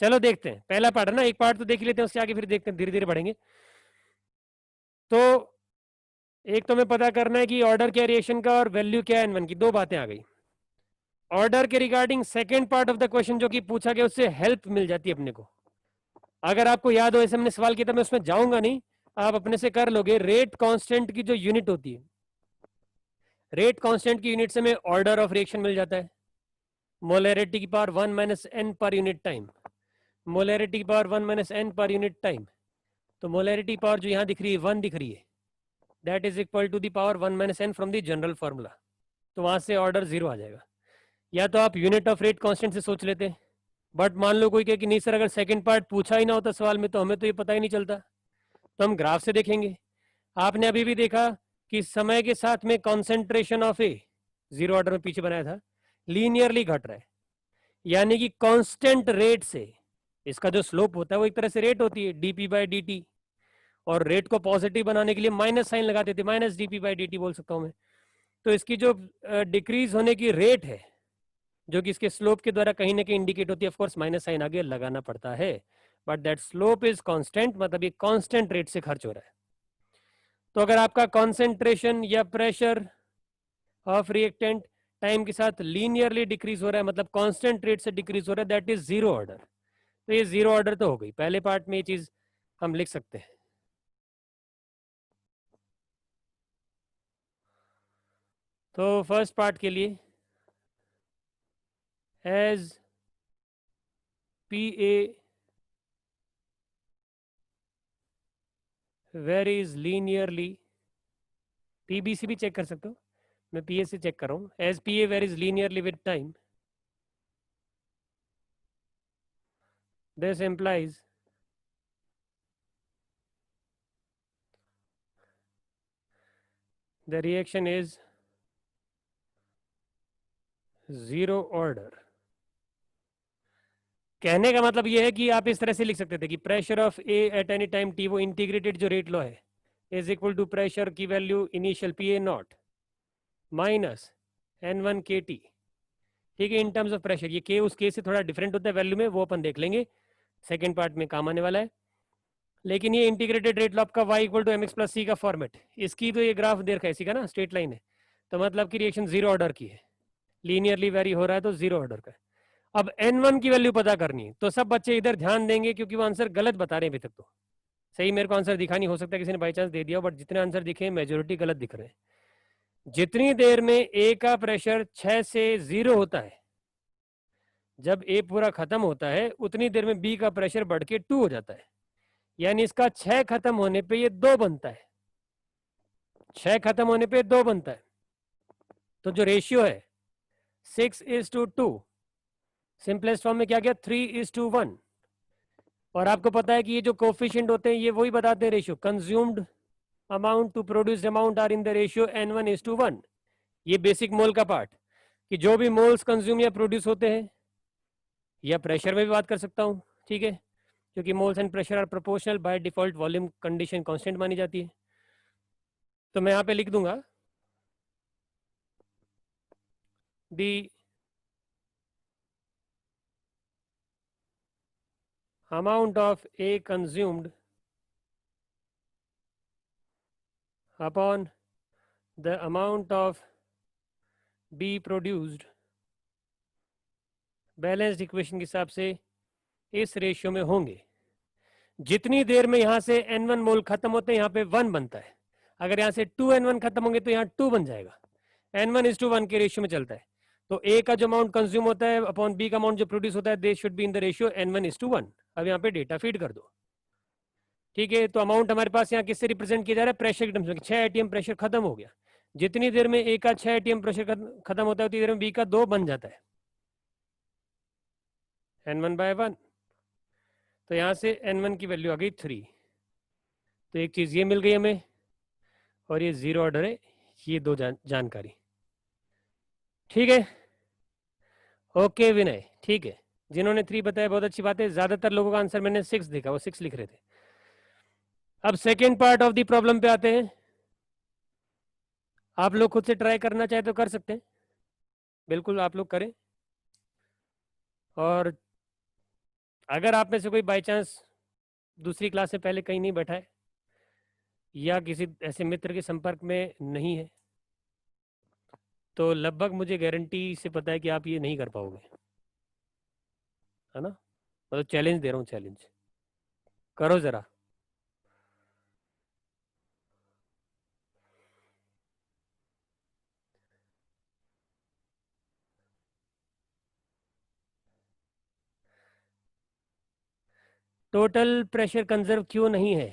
चलो देखते हैं, पहला पार्ट है ना, एक पार्ट तो देख लेते हैं, उसके आगे फिर देखते हैं, धीरे धीरे बढ़ेंगे। तो एक तो हमें पता करना है कि ऑर्डर क्या रिएक्शन का और वैल्यू क्या है N1 की, दो बातें आ गई। ऑर्डर के regarding second part of the question जो कि पूछा गया, उससे हेल्प मिल जाती है अपने को। अगर आपको याद हो, ऐसे हमने सवाल किया था, मैं उसमें जाऊंगा नहीं, आप अपने से कर लोगे। रेट कांस्टेंट की जो यूनिट होती है, रेट कांस्टेंट की यूनिट से हमें ऑर्डर ऑफ रिएक्शन मिल जाता है, मोलैरिटी की power 1 minus N per unit time. Molarity की power 1 minus N per unit time, तो मोलैरिटी पावर जो यहाँ दिख रही है 1 दिख रही है, that is equal to the power 1 minus N from the general formula. तो वहां से ऑर्डर 0 आ जाएगा। या तो आप यूनिट ऑफ रेट कांस्टेंट से सोच लेते, बट मान लो कोई कहे कि नहीं सर, अगर सेकंड पार्ट पूछा ही ना होता सवाल में तो हमें तो ये पता ही नहीं चलता, तो हम ग्राफ से देखेंगे। आपने अभी भी देखा कि समय के साथ में कॉन्सेंट्रेशन ऑफ ए, 0 ऑर्डर में पीछे बनाया था, लीनियरली घट रहा है, यानी कि कांस्टेंट रेट से। इसका जो स्लोप होता है वो एक तरह से रेट होती है, dp/dt, और रेट को पॉजिटिव बनाने के लिए माइनस साइन लगा देते, माइनस dp/dt बोल सकता हूं मैं। तो इसकी जो डिक्रीज होने की रेट है, जो कि इसके स्लोप के द्वारा कहीं ना कहीं इंडिकेट होती है, ऑफ कोर्स माइनस साइन आगे लगाना पड़ता है, but that slope is constant, मतलब ये कांस्टेंट रेट से खर्च हो रहा है। तो अगर आपका कॉन्सेंट्रेशन या प्रेशर ऑफ रिएक्टेंट टाइम के साथ लीनियरली डिक्रीज हो रहा है, मतलब कांस्टेंट रेट से डिक्रीज हो रहा है, दैट इज 0 ऑर्डर। तो ये 0 ऑर्डर तो हो गई, पहले पार्ट में ये चीज हम लिख सकते हैं। तो फर्स्ट पार्ट के लिए, as P A varies linearly, PBC भी चेक कर सकते हो, मैं पीए से चेक कर रहा हूँ, as P A varies linearly with time, this implies the reaction is 0 order। कहने का मतलब यह है कि आप इस तरह से लिख सकते थे कि pressure of A at any time t, वो इंटीग्रेटेड जो रेट लॉ है, इज इक्वल टू प्रेशर की value initial P A naught minus N1 KT। ठीक है, इन टर्म्स ऑफ प्रेशर, ये के उस के से थोड़ा डिफरेंट होता है वैल्यू में, वो अपन देख लेंगे, सेकेंड पार्ट में काम आने वाला है। लेकिन ये इंटीग्रेटेड रेट लॉ आपका y equal to mx plus C का फॉर्मेट, इसकी तो ये ग्राफ देख है, इसी का ना स्ट्रेट लाइन है, तो मतलब कि रिएक्शन जीरो ऑर्डर की है, लीनियरली वेरी हो रहा है तो जीरो ऑर्डर का है। अब n1 की वैल्यू पता करनी है, तो सब बच्चे इधर ध्यान देंगे क्योंकि वो आंसर गलत बता रहे हैं अभी तक। तो सही मेरे को आंसर दिखा नहीं, हो सकता है किसी ने बाई चांस दे दिया, बट जितने आंसर दिखे मेजोरिटी गलत दिख रहे हैं। जितनी देर में ए का प्रेशर 6 से 0 होता है, जब ए पूरा खत्म होता है उतनी देर में बी का प्रेशर बढ़ के 2 हो जाता है, यानी इसका 6 खत्म होने पे ये 2 बनता है, 6 खत्म होने पे 2 बनता है। तो जो रेशियो है 6:2, सिंपलेस्ट फॉर्म में क्या गया 3:1। और आपको पता है कि ये जो कोफिशिएंट होते हैं ये वही बताते हैं ratio, consumed amount to produce amount are in the ratio n1:1। ये बेसिक मोल का पार्ट, कि जो भी मोल्स कंज्यूम या प्रोड्यूस होते हैं, या प्रेशर में भी बात कर सकता हूँ, ठीक है, क्योंकि moles and pressure are proportional, by default volume condition constant मानी जाती है। तो मैं यहाँ पे लिख दूंगा the amount of A consumed upon the amount of B produced balanced equation के हिसाब से इस रेशियो में होंगे। जितनी देर में यहां से N1 मोल खत्म होते हैं यहाँ पे 1 बनता है, अगर यहाँ से 2N1 खत्म होंगे तो यहाँ 2 बन जाएगा। N1:1 के रेशियो में चलता है, तो A का जो अमाउंट कंज्यूम होता है अपॉन B का अमाउंट जो प्रोड्यूस होता है, they should be in the ratio N1:1। अब यहाँ पे डेटा फीड कर दो, ठीक है। तो अमाउंट हमारे पास यहाँ किससे रिप्रेजेंट किया जा रहा है, प्रेशर के टर्म्स में, 6 एटीएम प्रेशर खत्म हो गया। जितनी देर में ए का 6 एटीएम प्रेशर खत्म होता है उतनी देर में बी का 2 बन जाता है, n1/1। तो यहाँ से n1 की वैल्यू आ गई 3। तो एक चीज ये मिल गई हमें, और ये जीरो ऑर्डर है, ये दो जानकारी, ठीक है। ओके विनय, ठीक है। जिन्होंने 3 बताया बहुत अच्छी बात है, ज्यादातर लोगों का आंसर मैंने 6 देखा, वो 6 लिख रहे थे। अब second part of the problem पे आते हैं। आप लोग खुद से ट्राई करना चाहे तो कर सकते हैं, बिल्कुल आप लोग करें। और अगर आप में से कोई बाई चांस दूसरी क्लास से पहले कहीं नहीं बैठा है या किसी ऐसे मित्र के संपर्क में नहीं है, तो लगभग मुझे गारंटी से पता है कि आप ये नहीं कर पाओगे, है ना। मतलब चैलेंज दे रहा हूँ, चैलेंज करो जरा। टोटल प्रेशर कंजर्व क्यों नहीं है,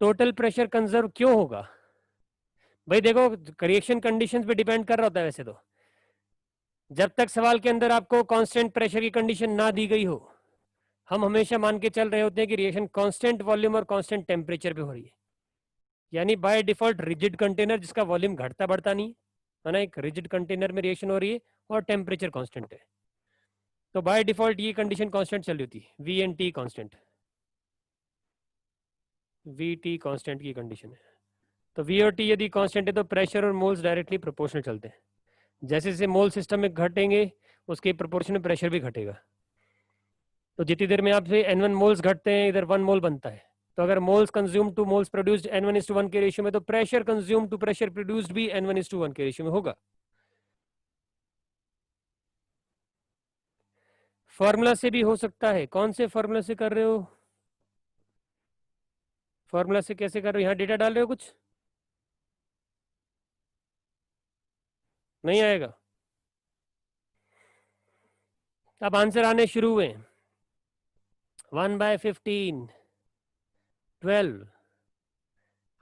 टोटल प्रेशर कंजर्व क्यों होगा भाई? देखो रिएक्शन कंडीशंस पे डिपेंड कर रहा होता है वैसे तो, जब तक सवाल के अंदर आपको कांस्टेंट प्रेशर की कंडीशन ना दी गई हो, हम हमेशा मान के चल रहे होते हैं कि रिएक्शन कांस्टेंट वॉल्यूम और कांस्टेंट टेम्परेचर पे हो रही है, यानी बाय डिफॉल्ट रिजिड कंटेनर जिसका वॉल्यूम घटता बढ़ता नहीं है ना, एक रिजिड कंटेनर में रिएक्शन हो रही है और टेम्परेचर कांस्टेंट है, तो बाय डिफॉल्ट ये कंडीशन कांस्टेंट चल रही होती है, V N T constant, V T constant की कंडीशन है। तो वी और टी यदि कांस्टेंट है तो प्रेशर और मोल्स डायरेक्टली प्रोपोर्शनल चलते हैं, जैसे जैसे मोल सिस्टम में घटेंगे उसके प्रोपोर्शन में प्रेशर भी घटेगा। तो जितनी देर में आपसे n1 मोल्स घटते हैं इधर 1 मोल बनता है, तो अगर moles consume to moles produced n1:1 के रेशियो में, तो pressure consume to pressure produced भी n1:1 के रेशियो में होगा। फॉर्मूला से भी हो सकता है, कौन से फॉर्मूला से कर रहे हो, फॉर्मूला से कैसे कर रहे हो, यहाँ डेटा डाल रहे हो कुछ नहीं आएगा। अब आंसर आने शुरू हुए, 1/15, 12।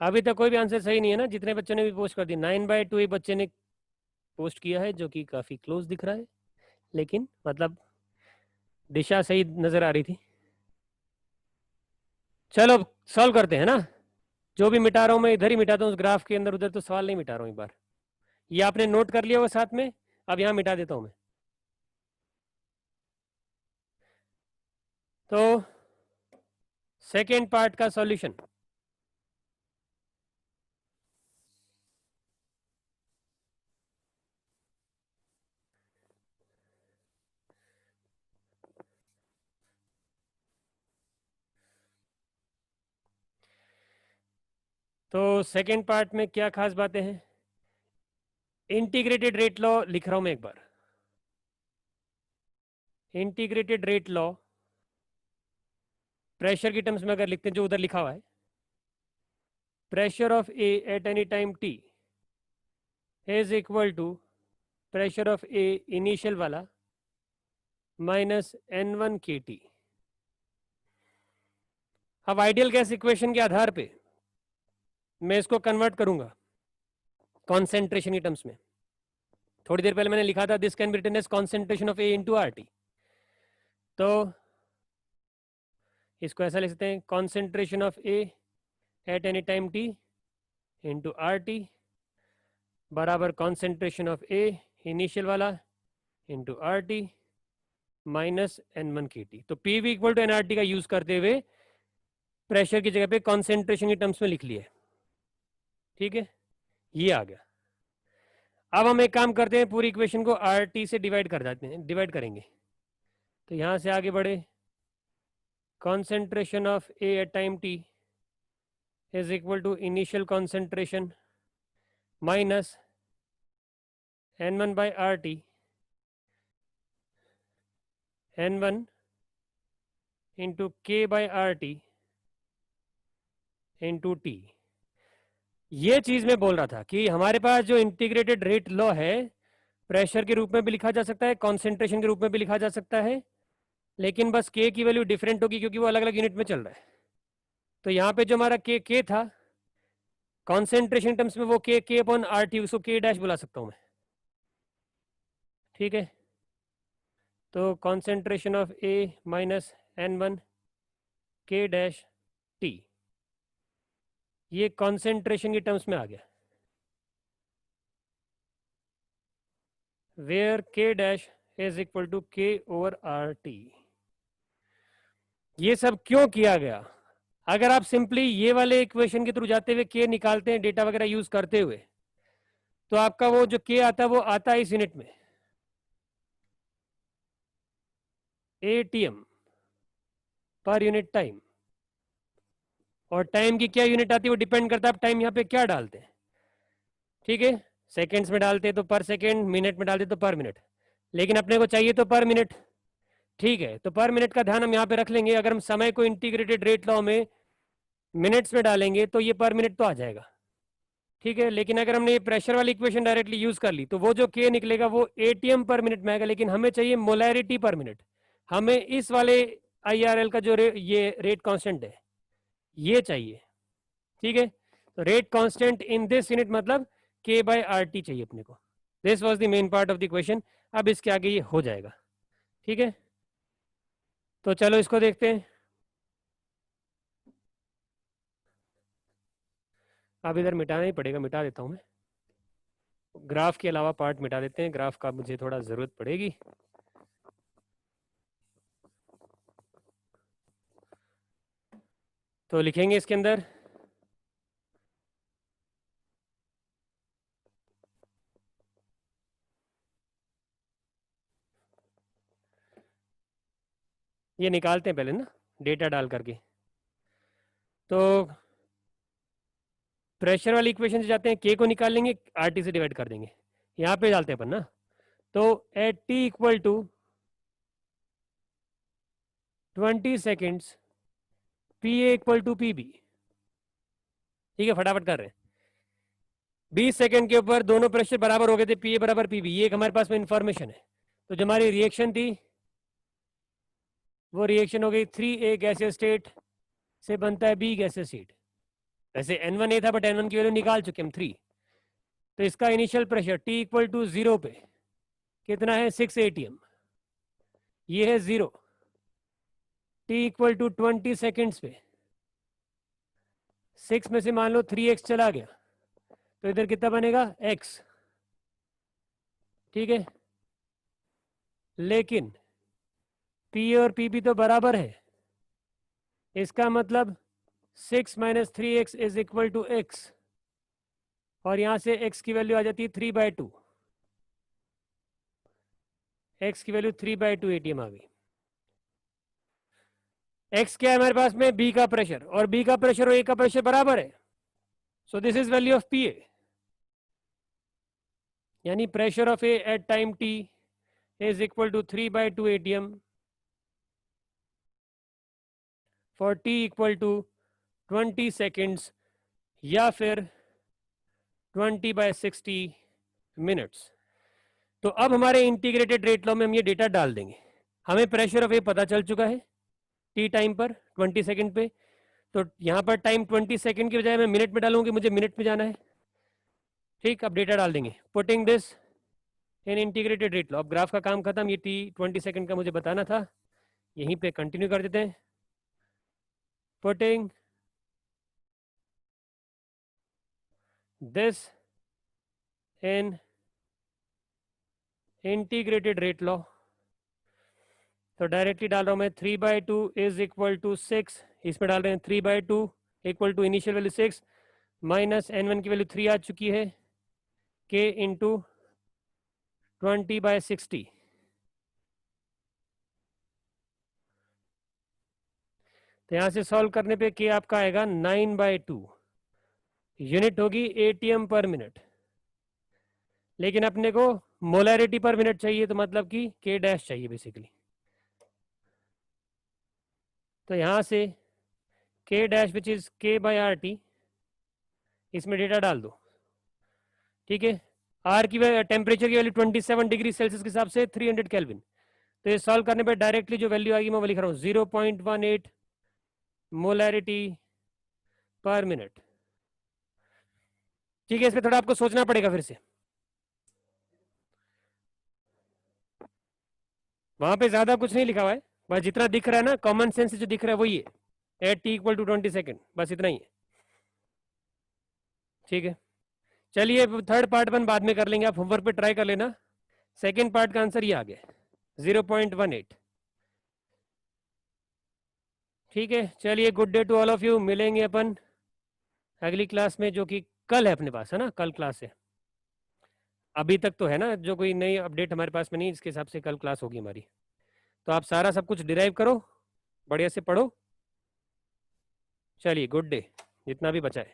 अभी तक कोई भी आंसर सही नहीं है ना, जितने बच्चों ने भी पोस्ट कर दी। 9/2 एक बच्चे ने पोस्ट किया है जो कि काफी क्लोज दिख रहा है, लेकिन मतलब दिशा सही नजर आ रही थी। चलो सॉल्व करते हैं ना, जो भी मिटा रहा हूं मैं इधर ही मिटाता हूँ उस ग्राफ के अंदर, उधर तो सवाल नहीं मिटा रहा हूँ एक बार। ये आपने नोट कर लिया वो साथ में, अब यहाँ मिटा देता हूं मैं। तो सेकेंड पार्ट का सॉल्यूशन, तो सेकेंड पार्ट में क्या खास बातें हैं? इंटीग्रेटेड रेट लॉ लिख रहा हूं मैं एक बार। इंटीग्रेटेड रेट लॉ प्रेशर की टर्म्स में अगर लिखते हैं जो उधर लिखा हुआ है, pressure of A at any time T is equal to pressure of A initial वाला माइनस N1 KT। अब आइडियल गैस इक्वेशन के आधार पे मैं इसको कन्वर्ट करूंगा कॉन्सेंट्रेशन की टर्म्स में। थोड़ी देर पहले मैंने लिखा था this can be written as concentration of A into RT। तो इसको ऐसा लिख सकते हैं, concentration of A at any time T into RT बराबर कॉन्सेंट्रेशन ऑफ ए इनिशियल वाला into RT minus N1 KT। तो PV इक्वल टू NRT का यूज करते हुए प्रेशर की जगह पे कॉन्सेंट्रेशन की टर्म्स में लिख लिया। ठीक है, ये आ गया। अब हम एक काम करते हैं, पूरी इक्वेशन को RT से डिवाइड कर देते हैं, डिवाइड करेंगे। तो यहां से आगे बढ़े, concentration of A at time t is equal to initial concentration minus N1 by RT, N1 into K by RT into T। ये चीज मैं बोल रहा था कि हमारे पास जो इंटीग्रेटेड रेट लॉ है, प्रेशर के रूप में भी लिखा जा सकता है, कॉन्सेंट्रेशन के रूप में भी लिखा जा सकता है, लेकिन बस K की वैल्यू डिफरेंट होगी क्योंकि वो अलग अलग यूनिट में चल रहा है। तो यहाँ पे जो हमारा K था कॉन्सेंट्रेशन टर्म्स में, वो K अपॉन RT, उसको K डैश बुला सकता हूं मैं। ठीक है, तो concentration of A minus N1 K dash T, ये कॉन्सेंट्रेशन की टर्म्स में आ गया, where K dash is equal to K over RT। ये सब क्यों किया गया? अगर आप सिंपली ये वाले इक्वेशन के थ्रू जाते हुए K निकालते हैं डेटा वगैरह यूज करते हुए, तो आपका वो जो K आता है वो आता है इस यूनिट में, ATM पर यूनिट टाइम। और टाइम की क्या यूनिट आती है वो डिपेंड करता है आप टाइम यहाँ पे क्या डालते हैं। ठीक है, सेकेंड्स में डालते हैं तो पर सेकेंड, मिनट में डालते तो पर मिनट, लेकिन अपने को चाहिए तो पर मिनट। ठीक है, तो पर मिनट का ध्यान हम यहाँ पे रख लेंगे। अगर हम समय को इंटीग्रेटेड रेट लॉ में मिनट्स में डालेंगे तो ये पर मिनट तो आ जाएगा। ठीक है, लेकिन अगर हमने ये प्रेशर वाली इक्वेशन डायरेक्टली यूज कर ली तो वो जो K निकलेगा वो ATM पर मिनट में आएगा, लेकिन हमें चाहिए मोलैरिटी पर मिनट। हमें इस वाले IRL का जो ये रेट कांस्टेंट है ये चाहिए। ठीक है, तो rate constant in this unit मतलब K बाय RT चाहिए अपने को। This was the main part of the equation. अब इसके आगे ये हो जाएगा। ठीक है, तो चलो इसको देखते हैं। अब इधर मिटाना ही पड़ेगा, मिटा देता हूं मैं। ग्राफ के अलावा पार्ट मिटा देते हैं, ग्राफ का मुझे थोड़ा जरूरत पड़ेगी। तो लिखेंगे इसके अंदर ये निकालते हैं पहले ना डेटा डाल करके। तो प्रेशर वाली इक्वेशन से जाते हैं, K को निकाल लेंगे, RT से डिवाइड कर देंगे, यहाँ पे डालते हैं अपन ना। तो at T equal to 20 seconds PA equal to PB। ठीक है, फटाफट कर रहे हैं। 20 सेकेंड के ऊपर दोनों प्रेशर बराबर हो गए थे, PA बराबर PB, ये एक हमारे पास में इंफॉर्मेशन है। तो जो हमारी रिएक्शन थी वो रिएक्शन हो गई 3A गैसियस स्टेट से बनता है B गैसियस स्टेट। वैसे N1A था बट N1 की वैल्यू निकाल चुके हम 3। तो इसका initial pressure T equal to 0 पे कितना है 6 ATM, ये है 0। T इक्वल टू 20 सेकेंड्स पे 6 में से मान लो 3x चला गया तो इधर कितना बनेगा x। ठीक है, लेकिन P और PB तो बराबर है, इसका मतलब 6 minus 3x is equal to x, और यहां से x की वैल्यू आ जाती है 3/2। x की वैल्यू 3/2 ATM आ गई। x क्या है हमारे पास में B का प्रेशर, और B का प्रेशर और A का प्रेशर बराबर है। So this is value of PA, यानी pressure of A at time t is equal to 3/2 atm for t equal to 20 seconds या फिर 20/60 मिनट्स। तो अब हमारे इंटीग्रेटेड रेट लॉ में हम ये डेटा डाल देंगे। हमें प्रेशर ऑफ ए पता चल चुका है टी टाइम पर 20 सेकंड पे, तो यहां पर टाइम 20 सेकंड की बजाय मैं मिनट में डालूंगी, मुझे मिनट में जाना है। ठीक, अब डेटा डाल देंगे, putting this in integrated rate law. अब ग्राफ का काम खत्म, ये टी 20 सेकंड का मुझे बताना था, यहीं पे कंटिन्यू कर देते हैं। Putting this in integrated rate law, तो डायरेक्टली डाल रहा हूं मैं 3/2 इज इक्वल टू 6, इसमें डाल रहे हैं 3/2 equal to initial value 6 minus n1 की वैल्यू 3 आ चुकी है, k इंटू 20/60। तो यहां से सॉल्व करने पे k आपका आएगा 9/2, यूनिट होगी एटीएम पर मिनट, लेकिन अपने को मोलैरिटी पर मिनट चाहिए, तो मतलब कि k डैश चाहिए बेसिकली। तो यहां से k dash which is k/RT, इसमें डेटा डाल दो। ठीक है, आर की टेम्परेचर की वैल्यू 27 डिग्री सेल्सियस के हिसाब से 300 केल्विन। तो ये सॉल्व करने पर डायरेक्टली जो वैल्यू आएगी मैं वो लिख रहा हूँ 0.18 मोलैरिटी पर मिनट। ठीक है, इसमें थोड़ा आपको सोचना पड़ेगा फिर से, वहां पे ज्यादा कुछ नहीं लिखा हुआ है, बस जितना दिख रहा है ना, कॉमन सेंस से जो दिख रहा है वही है, at T equal to 20 second, बस इतना ही है। ठीक है, चलिए थर्ड पार्ट अपन बाद में कर लेंगे, आप होमवर्क पे ट्राई कर लेना। सेकेंड पार्ट का आंसर ये आ गया 0.18। ठीक है, चलिए good day to all of you, मिलेंगे अपन अगली क्लास में, जो कि कल है अपने पास, है ना, कल क्लास है। अभी तक तो है ना, जो कोई नई अपडेट हमारे पास में नहीं, इसके हिसाब से कल क्लास होगी हमारी। तो आप सारा सब कुछ डिराइव करो, बढ़िया से पढ़ो। चलिए गुड डे, जितना भी बचा है।